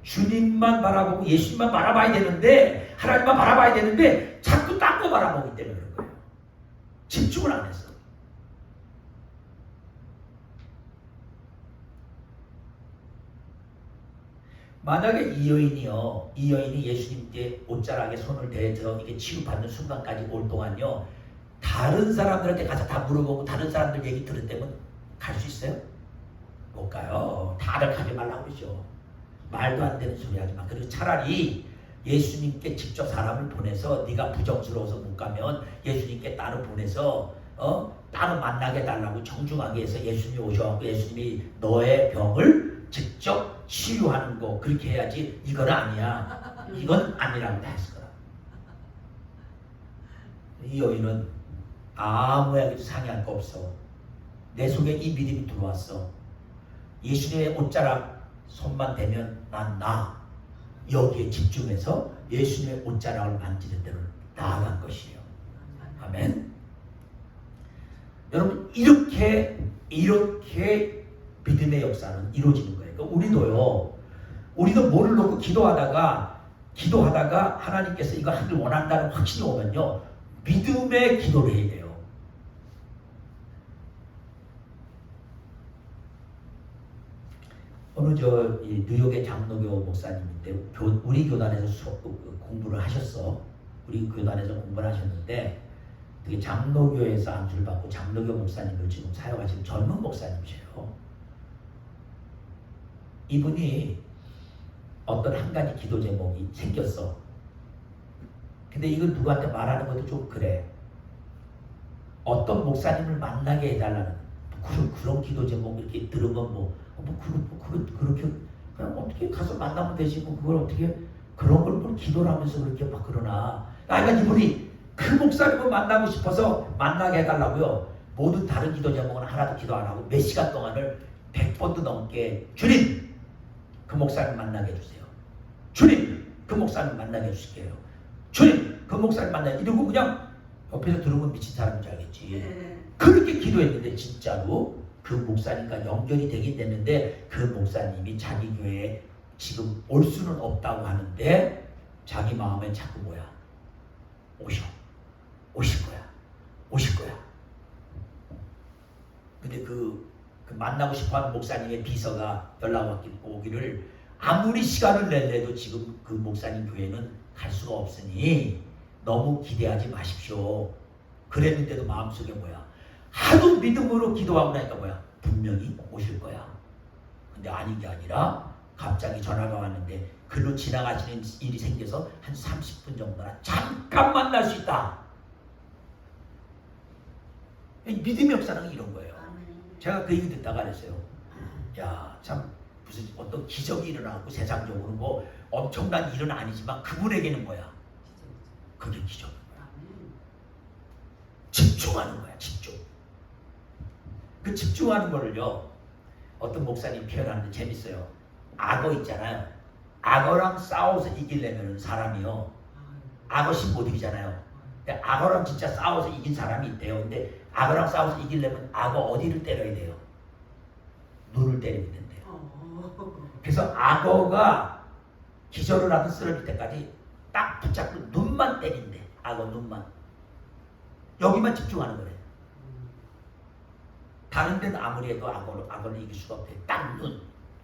주님만 바라보고 예수님만 바라봐야 되는데 하나님만 바라봐야 되는데 자꾸 딴 거 바라보기 때문에 그런 거예요. 집중을 안 했어. 만약에 이 여인이 예수님께 옷자락에 손을 대서 이게 치유받는 순간까지 올 동안요, 다른 사람들한테 가서 다 물어보고 다른 사람들 얘기 들었다면 갈 수 있어요? 못 가요. 다들 가지 말라고 그러죠. 말도 안 되는 소리 하지 마. 그리고 차라리 예수님께 직접 사람을 보내서 네가 부정스러워서 못 가면 예수님께 따로 보내서 따로 만나게 해달라고 정중하게 해서 예수님이 오셔갖고 예수님이 너의 병을 직접 치유하는 거 그렇게 해야지. 이건 아니야. 이건 아니라고 다 했을 거라. 이 여인은 아무 이야기도 상의할 거 없어. 내 속에 이 믿음이 들어왔어. 예수님의 옷자락 손만 대면 나 여기에 집중해서 예수님의 옷자락을 만지는 대로 나아간 것이에요. 아멘. 여러분 이렇게 믿음의 역사는 이루어지는 거예요. 그러니까 우리도 뭐를 놓고 기도하다가 하나님께서 이거 하길 원한다는 확신이 오면요, 믿음의 기도를 해야 돼요. 어느 이 뉴욕의 장로교 목사님인데 우리 교단에서 공부를 하셨어. 우리 교단에서 공부를 하셨는데 되게 장로교에서 안수를 받고 장로교 목사님을 지금 사역하시는 젊은 목사님이세요. 이분이 어떤 한 가지 기도 제목이 생겼어. 근데 이걸 누구한테 말하는 것도 좀 그래. 어떤 목사님을 만나게 해달라는 그런 기도 제목 이렇게 들으면 그렇게 그냥 어떻게 가서 만나면 되지 그걸 어떻게 그런 걸 뭘 기도를 하면서 그렇게 막 그러나. 그러니까 이분이 그 목사님을 만나고 싶어서 만나게 해달라고요. 모든 다른 기도 제목은 하나도 기도 안 하고 몇 시간 동안을 100번도 넘게 주님 그 목사님 만나게 해주세요. 주님 그 목사님 만나게 해주실게요. 주님 그 목사님 만나게 이러고 그냥 옆에서 들으면 미친 사람인 줄 알겠지. 그렇게 기도했는데 진짜로 그 목사님과 연결이 되긴 됐는데 그 목사님이 자기 교회에 지금 올 수는 없다고 하는데 자기 마음에 자꾸 오실 거야. 근데 그 만나고 싶어하는 목사님의 비서가 연락 오기를 아무리 시간을 낼래도 지금 그 목사님 교회는 갈 수가 없으니 너무 기대하지 마십시오. 그랬는데도 마음속에 하도 믿음으로 기도하고 나니까 분명히 오실 거야. 근데 아닌 게 아니라 갑자기 전화가 왔는데 글로 지나가시는 일이 생겨서 한 30분 정도나 잠깐 만날 수 있다. 믿음의 역사는 이런 거예요. 제가 그 얘기 듣다가 그랬어요. 야, 참 무슨 어떤 기적이 일어나고 세상적으로 엄청난 일은 아니지만 그분에게는 그게 기적인 거야. 집중하는 거야. 집중. 그 집중하는 거를요, 어떤 목사님 표현하는데 재밌어요. 악어 있잖아요. 악어랑 싸워서 이기려면 사람이요, 악어 신 못 이기잖아요. 근데 악어랑 진짜 싸워서 이긴 사람이 있대요. 근데 악어랑 싸워서 이기려면 악어 어디를 때려야 돼요? 눈을 때리면 된대요. 그래서 악어가 기절을 하든 쓰러질 때까지 딱 붙잡고 눈만 때린대. 악어 눈만. 여기만 집중하는 거래. 다른 데는 아무리 해도 악어는 이길 수가 없대. 딱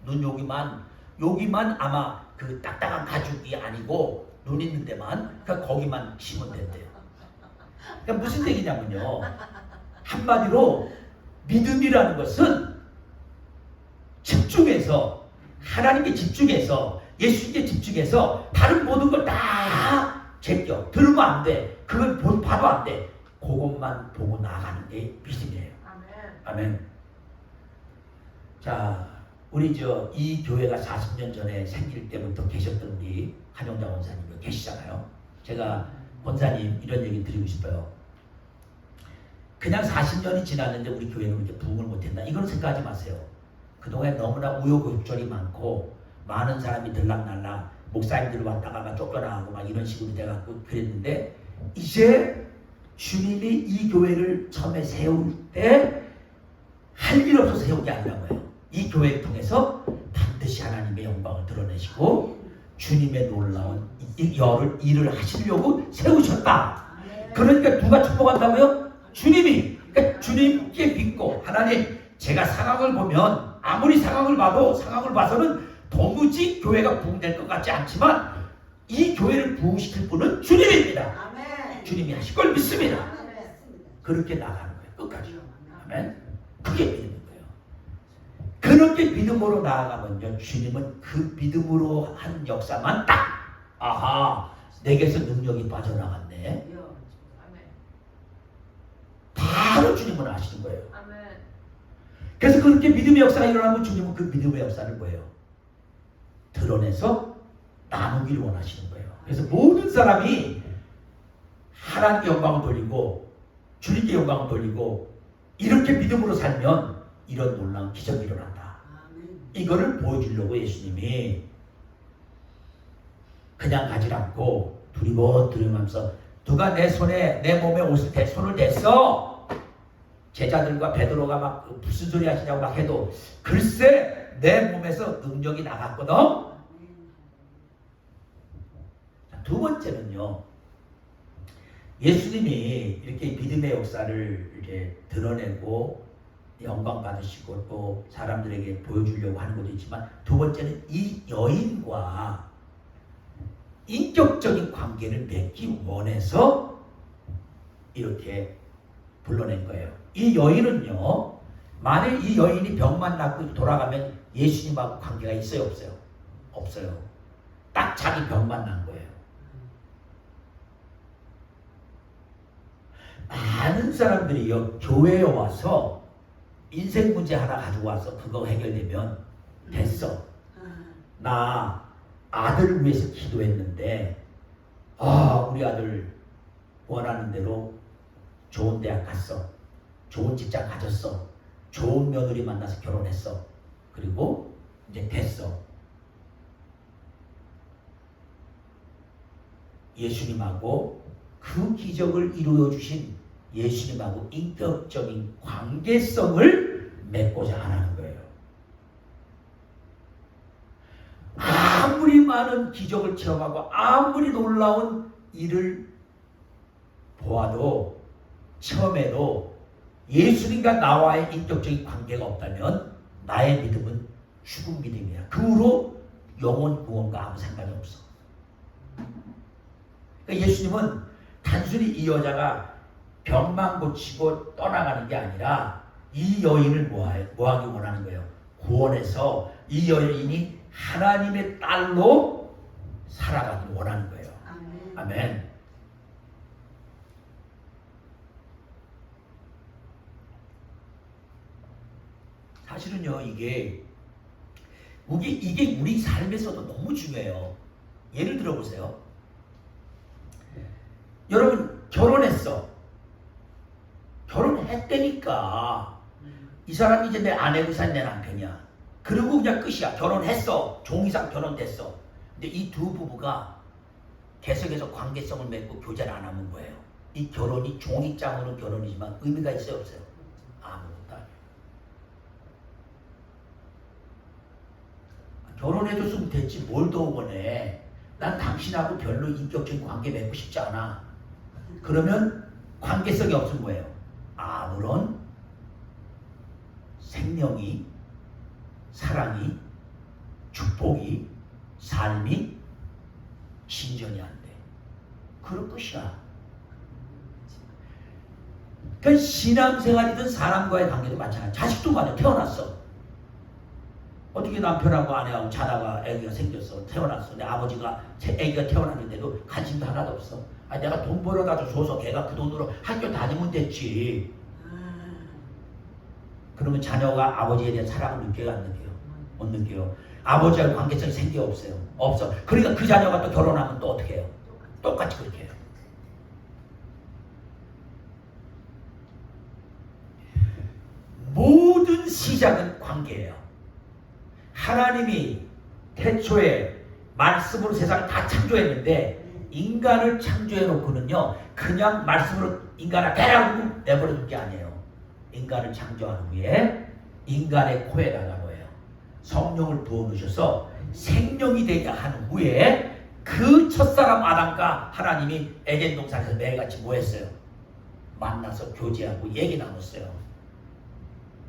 눈 여기만 아마 그 딱딱한 가죽이 아니고 눈 있는 데만, 그러니까 거기만 치면 된대요. 그러니까 무슨 얘기냐면요. 한마디로 믿음이라는 것은 집중해서, 하나님께 집중해서, 예수님께 집중해서 다른 모든 걸 다 제껴. 들으면 안 돼. 그걸 봐도 안 돼. 그것만 보고 나가는 게 믿음이에요. 아멘. 자, 우리 이 교회가 40년 전에 생길 때부터 계셨던 우리 한영자 원사님 계시잖아요. 제가 원사님 이런 얘기 드리고 싶어요. 그냥 40년이 지났는데 우리 교회는 이렇게 부흥을 못했나? 이건 생각하지 마세요. 그동안 너무나 우여곡절이 많고 많은 사람이 들락날락 목사님들 왔다가 쫓겨나가고 막 이런 식으로 돼갖고 그랬는데, 이제 주님이 이 교회를 처음에 세울 때 할 일 없어서 세운 게 아니라고요. 이 교회를 통해서 반드시 하나님의 영광을 드러내시고 주님의 놀라운 일을 하시려고 세우셨다. 그러니까 누가 축복한다고요? 주님이. 그러니까 주님께 믿고, 하나님, 제가 상황을 보면 아무리 상황을 봐서는 도무지 교회가 부흥될 것 같지 않지만 이 교회를 부흥시킬 분은 주님입니다. 아멘. 주님이 하실 걸 믿습니다. 아멘. 그렇게 나가는 거예요. 끝까지. 아멘. 그게 믿음인 거예요. 그렇게 믿음으로 나아가면요, 주님은 그 믿음으로 한 역사만 딱, 아하, 내게서 능력이 빠져나갔네. 바로 주님은 아시는 거예요. 그래서 그렇게 믿음의 역사가 일어나면 주님은 그 믿음의 역사를 뭐예요? 드러내서 나누기를 원하시는 거예요. 그래서 모든 사람이 하나님께 영광을 돌리고 주님께 영광을 돌리고 이렇게 믿음으로 살면 이런 놀라운 기적이 일어난다. 이거를 보여주려고 예수님이 그냥 가지 않고 두리번두리면서 누가 내 몸에 손을 댔어? 제자들과 베드로가 막 무슨 소리 하시냐고 막 해도 글쎄 내 몸에서 능력이 나갔거든. 두 번째는요, 예수님이 이렇게 믿음의 역사를 이렇게 드러내고 영광 받으시고 또 사람들에게 보여주려고 하는 것도 있지만, 두 번째는 이 여인과 인격적인 관계를 맺기 원해서 이렇게 불러낸 거예요. 이 여인은요, 만약 이 여인이 병만 낫고 돌아가면 예수님하고 관계가 있어요, 없어요? 없어요. 딱 자기 병만 난 거예요. 많은 사람들이요, 교회에 와서 인생 문제 하나 가지고 와서 그거 해결되면 됐어. 나 아들을 위해서 기도했는데 우리 아들 원하는 대로 좋은 대학 갔어. 좋은 직장 가졌어. 좋은 며느리 만나서 결혼했어. 그리고 이제 됐어. 예수님하고 그 기적을 이루어 주신 예수님하고 인격적인 관계성을 맺고자 하는 거예요. 아무리 많은 기적을 체험하고 아무리 놀라운 일을 보아도 처음에도 예수님과 나와의 인격적인 관계가 없다면 나의 믿음은 죽은 믿음이야. 그 후로 영혼 구원과 아무 상관이 없어. 그러니까 예수님은 단순히 이 여자가 병만 고치고 떠나가는 게 아니라 이 여인을 뭐하기 원하는 거예요? 구원해서 이 여인이 하나님의 딸로 살아가길 원하는 거예요. 아멘. 아멘. 사실은요, 이게 우리 삶에서도 너무 중요해요. 예를 들어보세요. 여러분, 결혼했어. 결혼했다니까 이 사람이 이제 내 아내고 내 남편이야. 그리고 그냥 끝이야. 결혼했어. 종이상 결혼됐어. 근데 이 두 부부가 계속해서 관계성을 맺고 교제를 안 하는 거예요. 이 결혼이 종이장으로 결혼이지만 의미가 있어요, 없어요? 아무것도 아니에요. 결혼해줬으면 됐지 뭘 더 원해. 난 당신하고 별로 인격적인 관계 맺고 싶지 않아. 그러면 관계성이 없으면 뭐예요? 아무런 생명이, 사랑이, 축복이, 삶이 진전이 안 돼. 그런 것이야. 그러니까 신앙생활이든 사람과의 관계도 마찬가지야. 자식도 맞아. 태어났어. 어떻게 남편하고 아내하고 자다가 아기가 생겼어. 태어났어. 내 아버지가 아기가 태어났는데도 관심도 하나도 없어. 아, 내가 돈 벌어다 줘서 걔가 그 돈으로 학교 다니면 됐지. 그러면 자녀가 아버지에 대한 사랑을 느껴요, 안 느껴요? 못 느껴요. 아버지하고 관계성이 생겨 없어요? 없어. 그러니까 그 자녀가 또 결혼하면 또 어떻게 해요? 똑같이 그렇게 해요. 모든 시작은 관계예요. 하나님이 태초에 말씀으로 세상을 다 창조했는데 인간을 창조해놓고는요 그냥 말씀으로 인간아 되라고 내버려둘 게 아니에요. 인간을 창조한 후에 인간의 코에다가 뭐예요? 성령을 부어놓으셔서 생명이 되게 한 후에 그 첫사람 아담과 하나님이 에덴 동산에서 매일같이 뭐 했어요? 만나서 교제하고 얘기 나눴어요.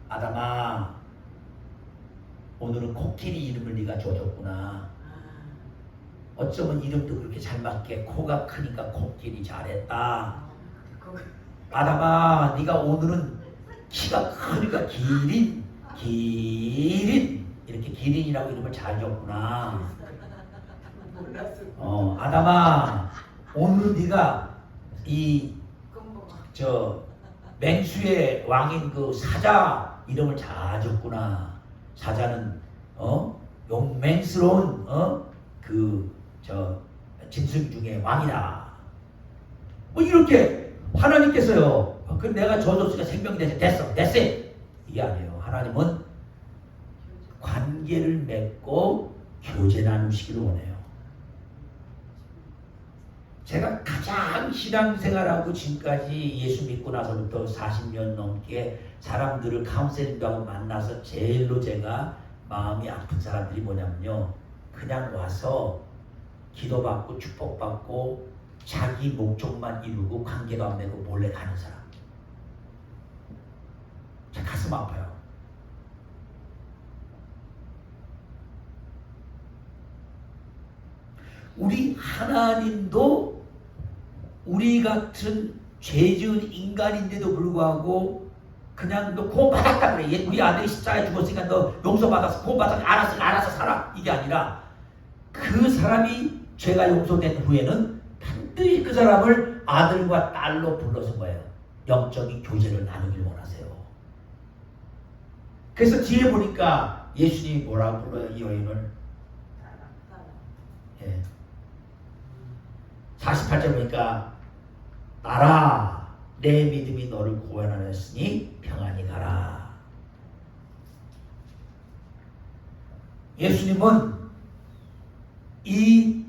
아담아, 오늘은 코끼리 이름을 네가 줘줬구나. 어쩌면 이름도 그렇게 잘 맞게 코가 크니까 코끼리 잘했다. 아담아, 네가 오늘은 키가 크니까 기린 이렇게 기린이라고 이름을 잘 줬구나. 아담아, 오늘 네가 맹수의 왕인 그 사자 이름을 잘 줬구나. 사자는 용맹스러운 짐승 중에 왕이다. 뭐 이렇게 하나님께서요. 그 내가 줘줬으니까 생명이 됐어. 이게 아니에요. 하나님은 관계를 맺고 교제 나누시기를 원해요. 제가 가장 신앙생활하고 지금까지 예수 믿고 나서부터 40년 넘게 사람들을 카운셀링도 하고 만나서 제일로 제가 마음이 아픈 사람들이 뭐냐면요. 그냥 와서 기도받고 축복받고 자기 목적만 이루고 관계도 안 맺고 몰래 가는 사람. 제 가슴 아파요. 우리 하나님도 우리 같은 죄 지은 인간인데도 불구하고 그냥 너 구원 받았다 그래. 우리 아들이 십자가에 죽었으니까 너 용서받았어. 구원 받았으니까 알아서 살아. 이게 아니라 그 사람이 죄가 용서된 후에는 반드시 그 사람을 아들과 딸로 불러서 뭐예요? 영적인 교제를 나누길 원하세요. 그래서 뒤에 보니까 예수님이 뭐라고 불러요? 이 여인을 48절 보니까 나라 내 믿음이 너를 구원하였으니 평안히 가라. 예수님은 이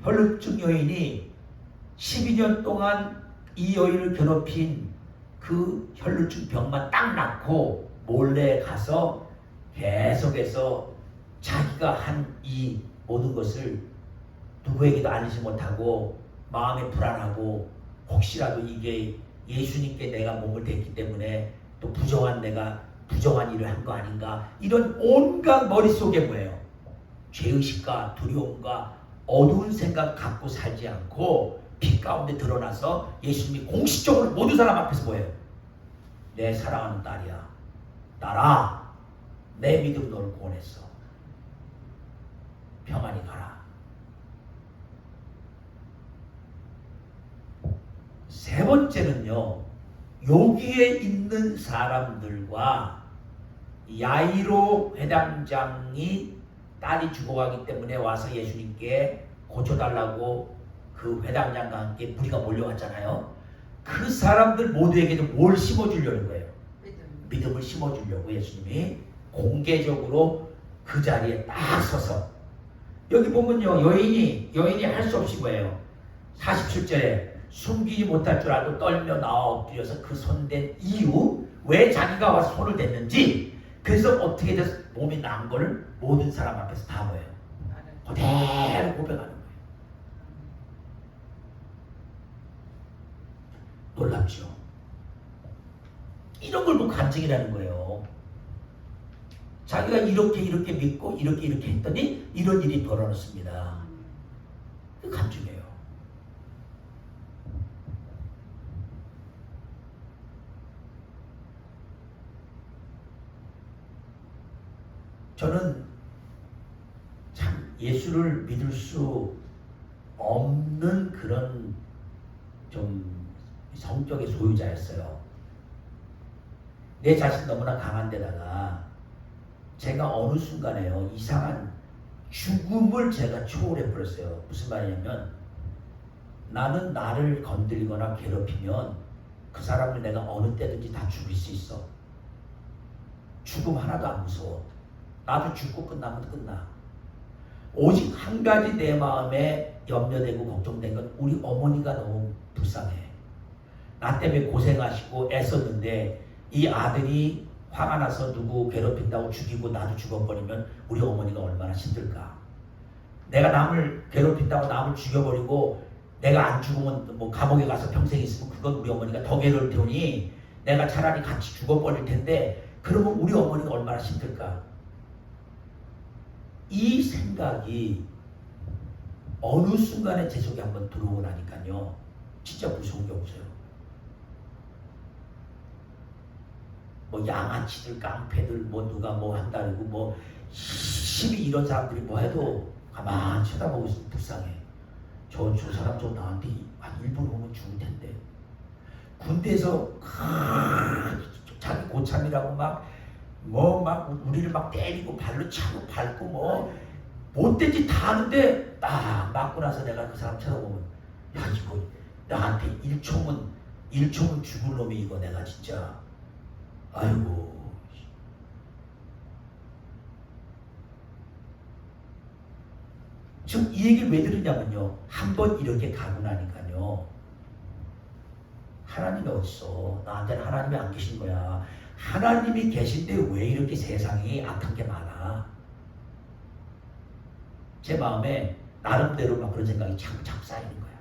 혈루증 여인이 12년 동안 이 여인을 괴롭힌 그 혈루증 병만 딱 낫고 몰래 가서 계속해서 자기가 한 이 모든 것을 누구에게도 알리지 못하고 마음이 불안하고 혹시라도 이게 예수님께 내가 몸을 댔기 때문에 또 내가 부정한 일을 한 거 아닌가 이런 온갖 머릿속에 뭐예요? 죄의식과 두려움과 어두운 생각 갖고 살지 않고 빛 가운데 드러나서 예수님이 공식적으로 모든 사람 앞에서 뭐예요? 내 사랑하는 딸이야. 딸아, 내 믿음 너를 구원했어. 평안히 가라. 세 번째는요, 여기에 있는 사람들과 야이로 회당장이 딸이 죽어가기 때문에 와서 예수님께 고쳐달라고 그 회당장과 함께 무리가 몰려왔잖아요. 그 사람들 모두에게도 뭘 심어주려는 거예요? 믿음을 심어주려고 예수님이 공개적으로 그 자리에 딱 서서 여기 보면요, 여인이 할 수 없이 뭐예요? 47절에 숨기지 못할 줄 알고 떨며 나와 엎드려서 그 손댄 이유, 왜 자기가 와서 손을 댔는지, 그래서 어떻게 돼서 몸이 난 걸 모든 사람 앞에서 다 보여요. 그대로 고백하는 거예요. 놀랍죠? 이런 걸 보고 간증이라는 거예요. 자기가 이렇게 믿고 이렇게 했더니 이런 일이 벌어졌습니다. 그 간증이에요. 저는 참 예수를 믿을 수 없는 그런 좀 성격의 소유자였어요. 내 자신 너무나 강한 데다가 제가 어느 순간에요, 이상한 죽음을 제가 초월해 버렸어요. 무슨 말이냐면, 나는 나를 건드리거나 괴롭히면 그 사람을 내가 어느 때든지 다 죽일 수 있어. 죽음 하나도 안 무서워. 나도 죽고 끝나면 끝나. 오직 한 가지 내 마음에 염려되고 걱정된 건 우리 어머니가 너무 불쌍해. 나 때문에 고생하시고 애썼는데 이 아들이 화가 나서 누구 괴롭힌다고 죽이고 나도 죽어버리면 우리 어머니가 얼마나 힘들까. 내가 남을 괴롭힌다고 남을 죽여버리고 내가 안 죽으면 뭐 감옥에 가서 평생 있으면 그건 우리 어머니가 더 괴로울 테니 내가 차라리 같이 죽어버릴 텐데 그러면 우리 어머니가 얼마나 힘들까. 이 생각이 어느 순간에 제 속에 한번 들어오고 나니까요, 진짜 무서운 게 없어요. 뭐 양아치들, 깡패들, 뭐 누가 뭐 한다고 뭐 심히 이런 사람들이 뭐 해도 가만히 쳐다보고 있으면 불쌍해. 저 사람 저 나한테 한 1분 후면 죽을 텐데. 군대에서 자기 고참이라고 막 우리를 막 때리고 발로 차고 밟고 뭐 못된 짓 다 하는데 딱 맞고 나서 내가 그 사람 쳐다보면, 야 이거 나한테 1초면 죽을 놈이 이거 내가 진짜 아이고. 지금 이 얘기를 왜 들으냐면요, 한번 이렇게 가고 나니까요, 하나님이 어딨어? 나한테는 하나님이 안 계신 거야. 하나님이 계신데 왜 이렇게 세상이 악한 게 많아? 제 마음에 나름대로 막 그런 생각이 자꾸 쌓이는 거야.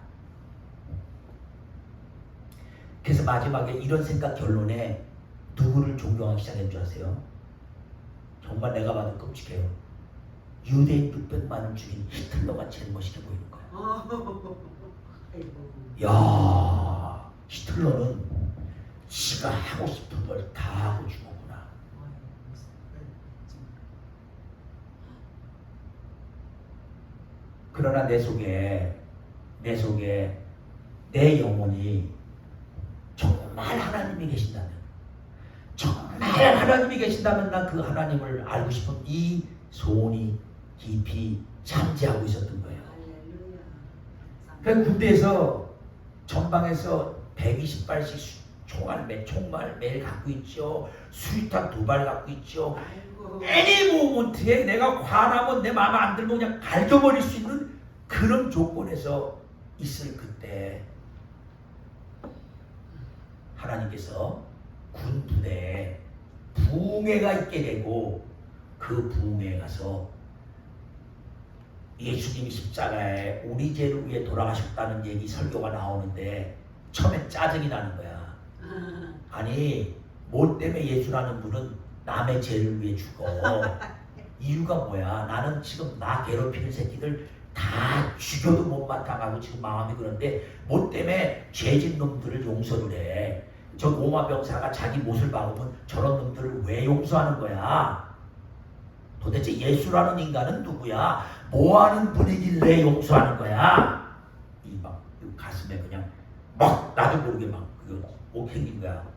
그래서 마지막에 이런 생각 결론에 누구를 존경하기 시작한 줄 아세요? 정말 내가 봐도 끔찍해요. 유대인 600만을 죽인 히틀러가 제일 멋있게 보이는 거야. 야, 히틀러는 지가 하고 싶은 걸 다 하고 죽었구나. 그러나 내 속에 내 영혼이 정말 하나님이 계신다면, 난 그 하나님을 알고 싶은 이 소원이 깊이 잠재하고 있었던 거예요. 그 군대에서 전방에서 120발씩 총알 매일 갖고 있죠. 수류탄 2발 갖고 있죠. 애니 모먼트에 내가 화나면 내 마음에 안 들면 그냥 갈겨버릴 수 있는 그런 조건에서 있을 그때 하나님께서 군 부대에 부흥회가 있게 되고, 그 부흥회에 가서 예수님이 십자가에 우리 죄를 위해 돌아가셨다는 얘기 설교가 나오는데 처음에 짜증이 나는 거야. 아니 뭐 때문에 예수라는 분은 남의 죄를 위해 죽어. 이유가 뭐야? 나는 지금 나 괴롭히는 새끼들 다 죽여도 못 맡아가고 지금 마음이 그런데 뭐 때문에 죄진 놈들을 용서를 해. 저 로마 병사가 자기 못을 박으면 저런 놈들을 왜 용서하는 거야? 도대체 예수라는 인간은 누구야? 뭐하는 분이길래 용서하는 거야? 이 막 가슴에 그냥 막 나도 모르게 막 그거 못 생긴 거야.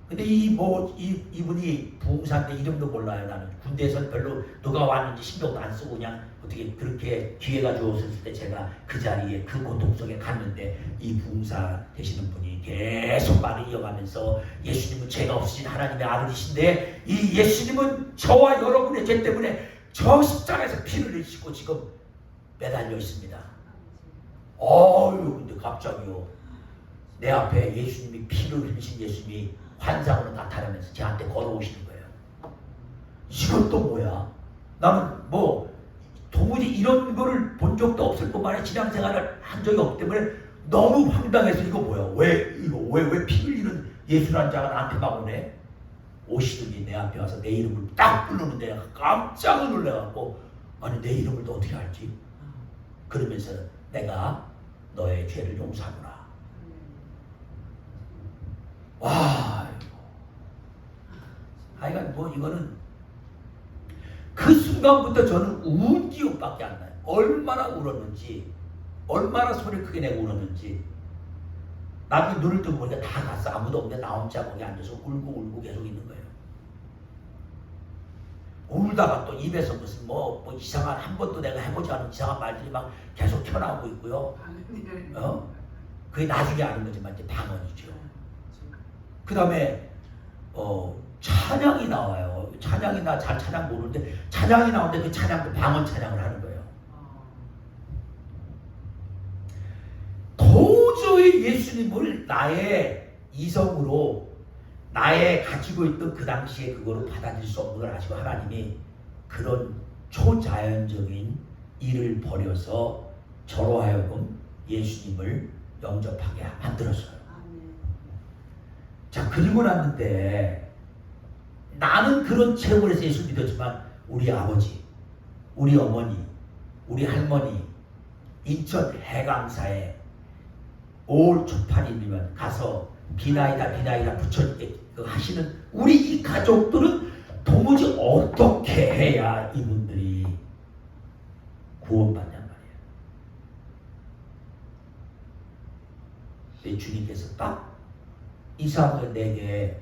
근데 이분이 부흥사인데 이름도 몰라요. 나는 군대에서 별로 누가 왔는지 신경도 안 쓰고 그냥 어떻게 그렇게 기회가 주어졌을 때 제가 그 자리에 그 고통 속에 갔는데, 이 부흥사 되시는 분이 계속 말을 이어가면서 예수님은 죄가 없으신 하나님의 아들이신데 이 예수님은 저와 여러분의 죄 때문에 저 십자가에서 피를 흘리시고 지금 매달려 있습니다. 근데 갑자기요. 내 앞에 예수님이 피를 흘리신 예수님이 환상으로 나타나면서 저한테 걸어오시는 거예요. 이건 또 뭐야? 나는 뭐 도무지 이런 거를 본 적도 없을 뿐만 아니라 신앙생활을 한 적이 없기 때문에 너무 황당해서 이거 뭐야? 왜 피 흘리는 예수라는 자가 나한테 막 오네? 오시더니 내 앞에 와서 내 이름을 딱 부르는데 내가 깜짝 놀라갖고 아니 내 이름을 또 어떻게 알지? 그러면서 내가 너의 죄를 용서하노라. 와, 하여간 뭐 이거는 그 순간부터 저는 운 기억밖에 안 나요. 얼마나 울었는지, 얼마나 소리를 크게 내고 울었는지. 나중에 눈을 뜨고 보니까 다 갔어. 아무도 없는데 나 혼자 거기 앉아서 울고 계속 있는 거예요. 울다가 또 입에서 무슨 뭐 이상한 한 번도 내가 해보지 않은 이상한 말들이 막 계속 튀어나오고 있고요. 그게 나중에 아는 거지만 이제 방언이죠. 그 다음에 찬양이 나와요. 찬양이 나 잘 찬양 모르는데 찬양이 나오는데 그 찬양도 방언 찬양을 하는 거예요. 도저히 예수님을 나의 이성으로 나의 가지고 있던 그 당시에 그거를 받아들일 수 없는 걸 아시고 하나님이 그런 초자연적인 일을 벌여서 저로 하여금 예수님을 영접하게 만들었어요. 자, 그리고 났는데 나는 그런 체험을 해서 예수 믿었지만 우리 아버지, 우리 어머니, 우리 할머니 인천 해강사에 올 초판이면 가서 비나이다 부처님께 하시는 우리 이 가족들은 도무지 어떻게 해야 이분들이 구원받냔 말이에요. 내 주님께서 딱 이삭을 내게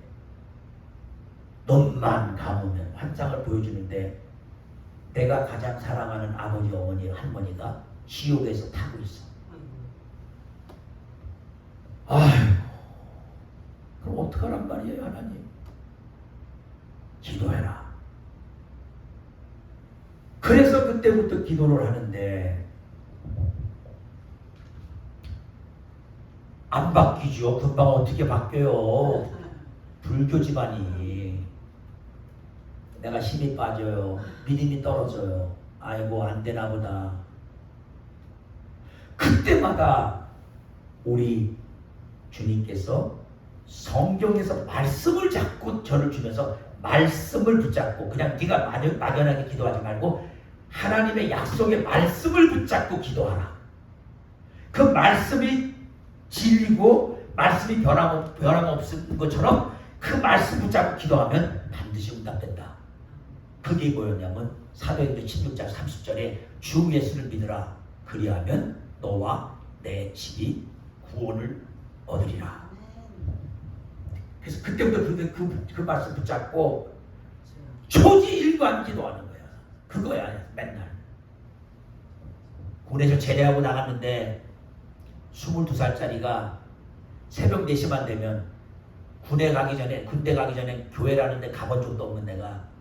눈만 감으면 환상을 보여주는데 내가 가장 사랑하는 아버지, 어머니, 할머니가 지옥에서 타고 있어. 아이고, 그럼 어떡하란 말이에요, 하나님? 기도해라. 그래서 그때부터 기도를 하는데 안 바뀌죠. 금방 어떻게 바뀌어요? 불교 집안이. 내가 힘이 빠져요. 믿음이 떨어져요. 아이고 안 되나 보다. 그때마다 우리 주님께서 성경에서 말씀을 자꾸 저를 주면서 말씀을 붙잡고 그냥 네가 막연하게 기도하지 말고 하나님의 약속의 말씀을 붙잡고 기도하라. 그 말씀이 진리고 말씀이 변함없는 것처럼 그 말씀 붙잡고 기도하면 반드시 응답된다. 그게 뭐였냐면 사도행전 16장 30절에 주 예수를 믿으라. 그리하면 너와 내 집이 구원을 얻으리라. 그래서 그때부터 그 말씀 붙잡고 초지일관 기도하는 거야. 그거야 맨날. 군에서 제대하고 나갔는데 22살짜리가 새벽 4시만 되면 군대 가기 전에 교회라는 데 가본 적도 없는 내가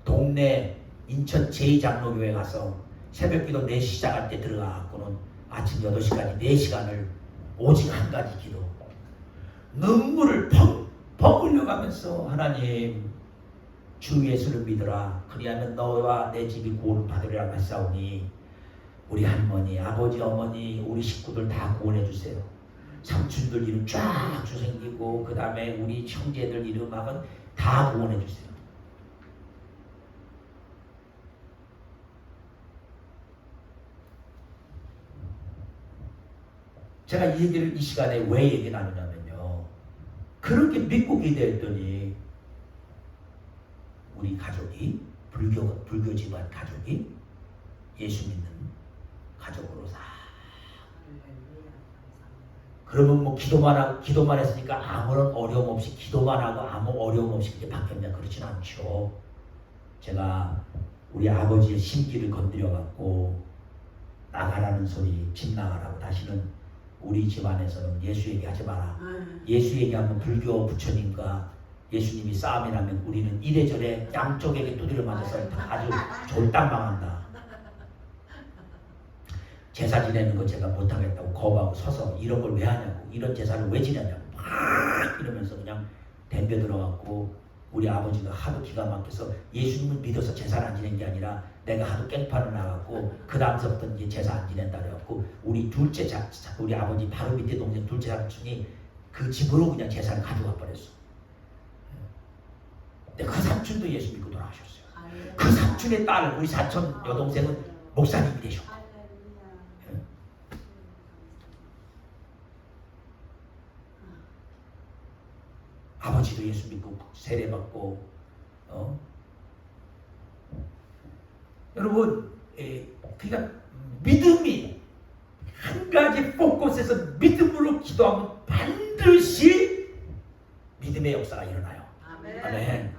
동네 인천 제2장로교회 가서 새벽 기도 4시 시작할 때 들어가갖고는 아침 8시까지 4시간을 오직 한 가지 기도. 눈물을 펑펑 흘려가면서 하나님 주 예수를 믿으라. 그리하면 너와 내 집이 구원을 받으리라고 했사오니 우리 할머니, 아버지, 어머니, 우리 식구들 다 구원해 주세요. 삼촌들 이름 쫙 주생기고 그 다음에 우리 형제들 이름하면 다 구원해 주세요. 제가 이 얘기를 이 시간에 왜 얘기 나누냐면요. 그렇게 믿고 기도했더니 우리 가족이 불교 집안 가족이 예수 믿는 가족으로 다. 그러면 뭐 기도만 했으니까 아무런 어려움 없이 기도만 하고 아무 어려움 없이 그렇게 바뀌었냐? 그렇진 않죠. 제가 우리 아버지의 심기를 건드려 갖고 나가라는 소리, 집 나가라고 다시는 우리 집안에서는 예수 얘기하지 마라. 예수 얘기하면 불교 부처님과 예수님이 싸움이 나면 우리는 이래저래 양쪽에게 두드려 맞아서 아주 졸딱 망한다. 제사 지내는 거 제가 못하겠다고 거부하고 서서 이런 걸 왜 하냐고, 이런 제사를 왜 지내냐고 막 이러면서 그냥 덤벼 들어갔고, 우리 아버지가 하도 기가 막혀서 예수님을 믿어서 제사를 안 지낸 게 아니라 내가 하도 깽판을 나갔고 그 다음서부터 이제 제사 안 지낸다 그래갖고 우리 우리 아버지 바로 밑에 동생 둘째 삼촌이 그 집으로 그냥 제사를 가져가 버렸어. 근데 그 삼촌도 예수 믿고 돌아가셨어요. 그 삼촌의 딸, 우리 사촌 여동생은 목사님이 되셨고, 아버지도 예수 믿고 세례받고, 여러분, 그러니까 믿음이 한 가지 포커스에서 믿음으로 기도하면 반드시 믿음의 역사가 일어나요. 아멘.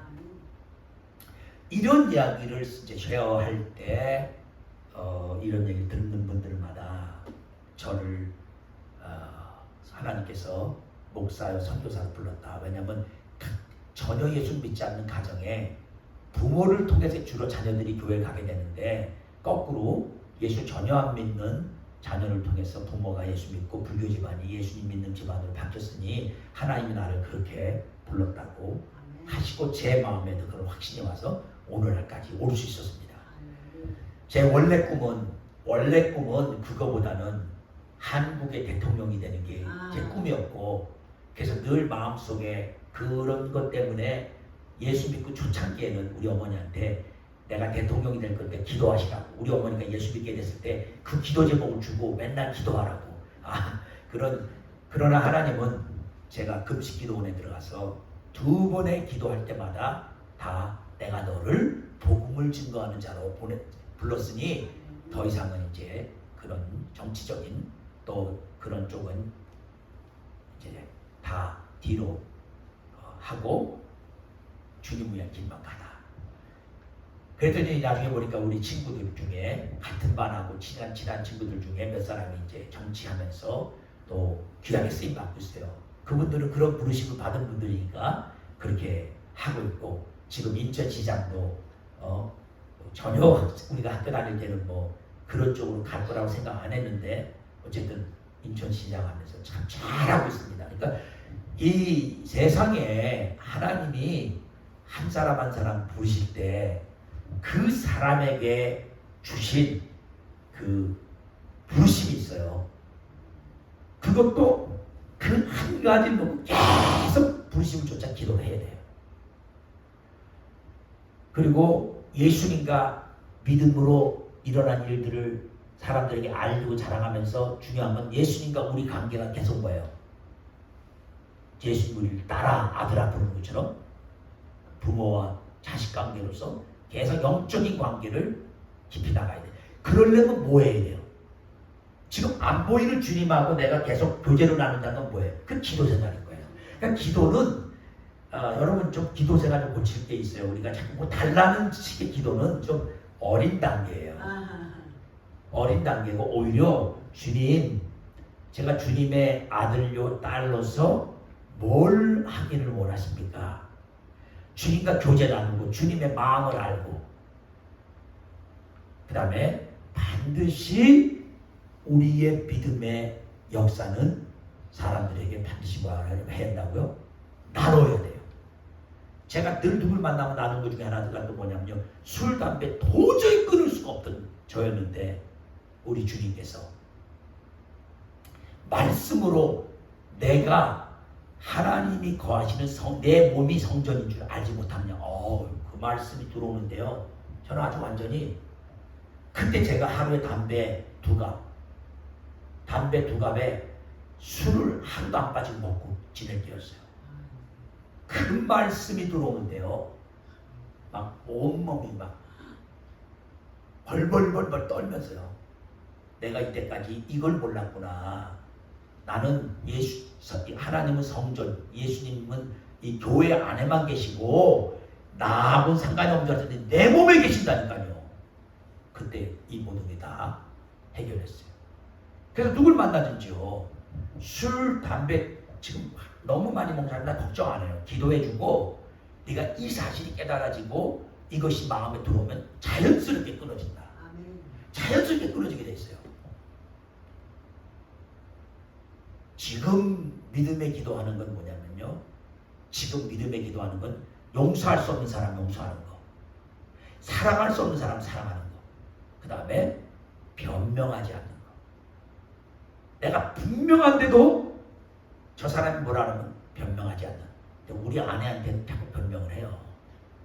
이런 이야기를 이제 쉐어할 때 이런 얘기 듣는 분들마다 저를 하나님께서 목사요 선교사로 불렀다. 왜냐하면 전혀 예수 믿지 않는 가정에 부모를 통해서 주로 자녀들이 교회에 가게 되는데, 거꾸로 예수 전혀 안 믿는 자녀를 통해서 부모가 예수 믿고 불교 집안이 예수님 믿는 집안으로 바뀌었으니 하나님이 나를 그렇게 불렀다고 하시고, 제 마음에도 그런 확신이 와서 오늘날까지 올 수 있었습니다. 제 원래 꿈은 그거보다는 한국의 대통령이 되는 게 제 꿈이었고, 그래서 늘 마음속에 그런 것 때문에 예수 믿고 초창기에는 우리 어머니한테 내가 대통령이 될 건데 기도하시라고, 우리 어머니가 예수 믿게 됐을 때 그 기도 제목을 주고 맨날 기도하라고. 그러나 하나님은 제가 금식 기도원에 들어가서 2번의 기도할 때마다 다 내가 너를 복음을 증거하는 자로 불렀으니 더 이상은 이제 그런 정치적인 또 그런 쪽은 이제 다 뒤로 하고 주님 위한 길만 가다. 그랬더니 나중에 보니까 우리 친구들 중에 같은 반하고 친한 친구들 중에 몇 사람이 이제 정치하면서 또 귀하게 쓰임 받고 있어요. 그분들은 그런 부르심을 받은 분들이니까 그렇게 하고 있고, 지금 인천시장도 전혀 우리가 학교 다닐 때는 뭐 그런 쪽으로 갈 거라고 생각 안 했는데 어쨌든 인천시장 하면서 참 잘하고 있습니다. 그러니까 이 세상에 하나님이 한 사람 한 사람 부르실 때 그 사람에게 주신 그 부르심이 있어요. 그것도 그 한 가지 놓고 계속 부르심을 쫓아 기도를 해야 돼요. 그리고 예수님과 믿음으로 일어난 일들을 사람들에게 알리고 자랑하면서, 중요한 건 예수님과 우리 관계가 계속 뭐예요? 예수님을 따라 아들아 부르는 것처럼 부모와 자식 관계로서 계속 영적인 관계를 깊이 나가야 돼요. 그러려면 뭐 해야 돼요? 지금 안 보이는 주님하고 내가 계속 교제를 나눈다는 건 뭐예요? 그 기도 생활인 거예요. 그러니까 기도는 여러분 좀 기도 생활을 고칠 게 있어요. 우리가 자꾸 뭐 달라는 식의 기도는 좀 어린 단계예요. 어린 단계고, 오히려 주님, 제가 주님의 아들요 딸로서 뭘 하기를 원하십니까? 주님과 교제 나누고 주님의 마음을 알고, 그 다음에 반드시 우리의 믿음의 역사는 사람들에게 반드시 뭐 해야 된다고요? 나눠야 돼요. 제가 늘 누굴 만나면 나눈 것 중에 하나가 또 뭐냐면요, 술, 담배 도저히 끊을 수가 없던 저였는데 우리 주님께서 말씀으로 내가 하나님이 거하시는 내 몸이 성전인 줄 알지 못하느냐. 그 말씀이 들어오는데요, 저는 아주 완전히, 그때 제가 하루에 담배 두 갑에 술을 하루도 안 빠지고 먹고 지낼 때였어요. 그 말씀이 들어오는데요, 막 온몸이 막 벌벌벌벌 떨면서요, 내가 이때까지 이걸 몰랐구나. 나는 하나님은 성전, 예수님은 이 교회 안에만 계시고 나하고는 상관이 없는 줄 알았더니 내 몸에 계신다니까요. 그때 이 모든 게 다 해결했어요. 그래서 누굴 만나든지요, 술, 담배 지금 너무 많이 먹는 사람 나 걱정 안 해요. 기도해주고 네가 이 사실이 깨달아지고 이것이 마음에 들어오면 자연스럽게 끊어진다. 자연스럽게 끊어지게 돼 있어요. 지금 믿음의 기도하는 건 뭐냐면요. 지금 믿음의 기도하는 건 용서할 수 없는 사람 용서하는 거. 사랑할 수 없는 사람 사랑하는 거. 그 다음에 변명하지 않는 거. 내가 분명한데도 저 사람이 뭐라는 변명하지 않는. 우리 아내한테는 자꾸 변명을 해요.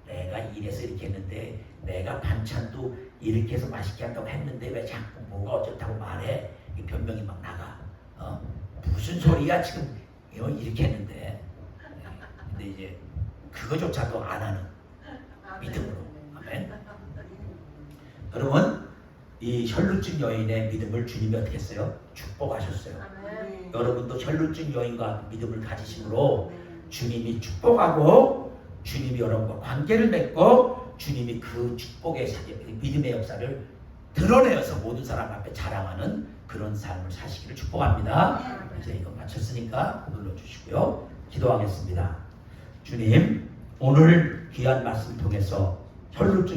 내가 이래서 이렇게 했는데 내가 반찬도 이렇게 해서 맛있게 한다고 했는데 왜 자꾸 뭐가 어쩌다고 말해. 이 변명이 막 나가. 무슨 소리야 지금 이렇게 했는데. 근데 이제 그거조차도 안 하는 믿음으로. 아멘. 여러분 이 혈루증 여인의 믿음을 주님이 어떻게 했어요? 축복하셨어요. 여러분도 혈루증 여인과 믿음을 가지심으로 주님이 축복하고 주님이 여러분과 관계를 맺고 주님이 그 축복의 믿음의 역사를 드러내어서 모든 사람 앞에 자랑하는 그런 삶을 사시기를 축복합니다. 이제 이거 마쳤으니까 눌러주시고요. 기도하겠습니다. 주님 오늘 귀한 말씀 통해서 혈루증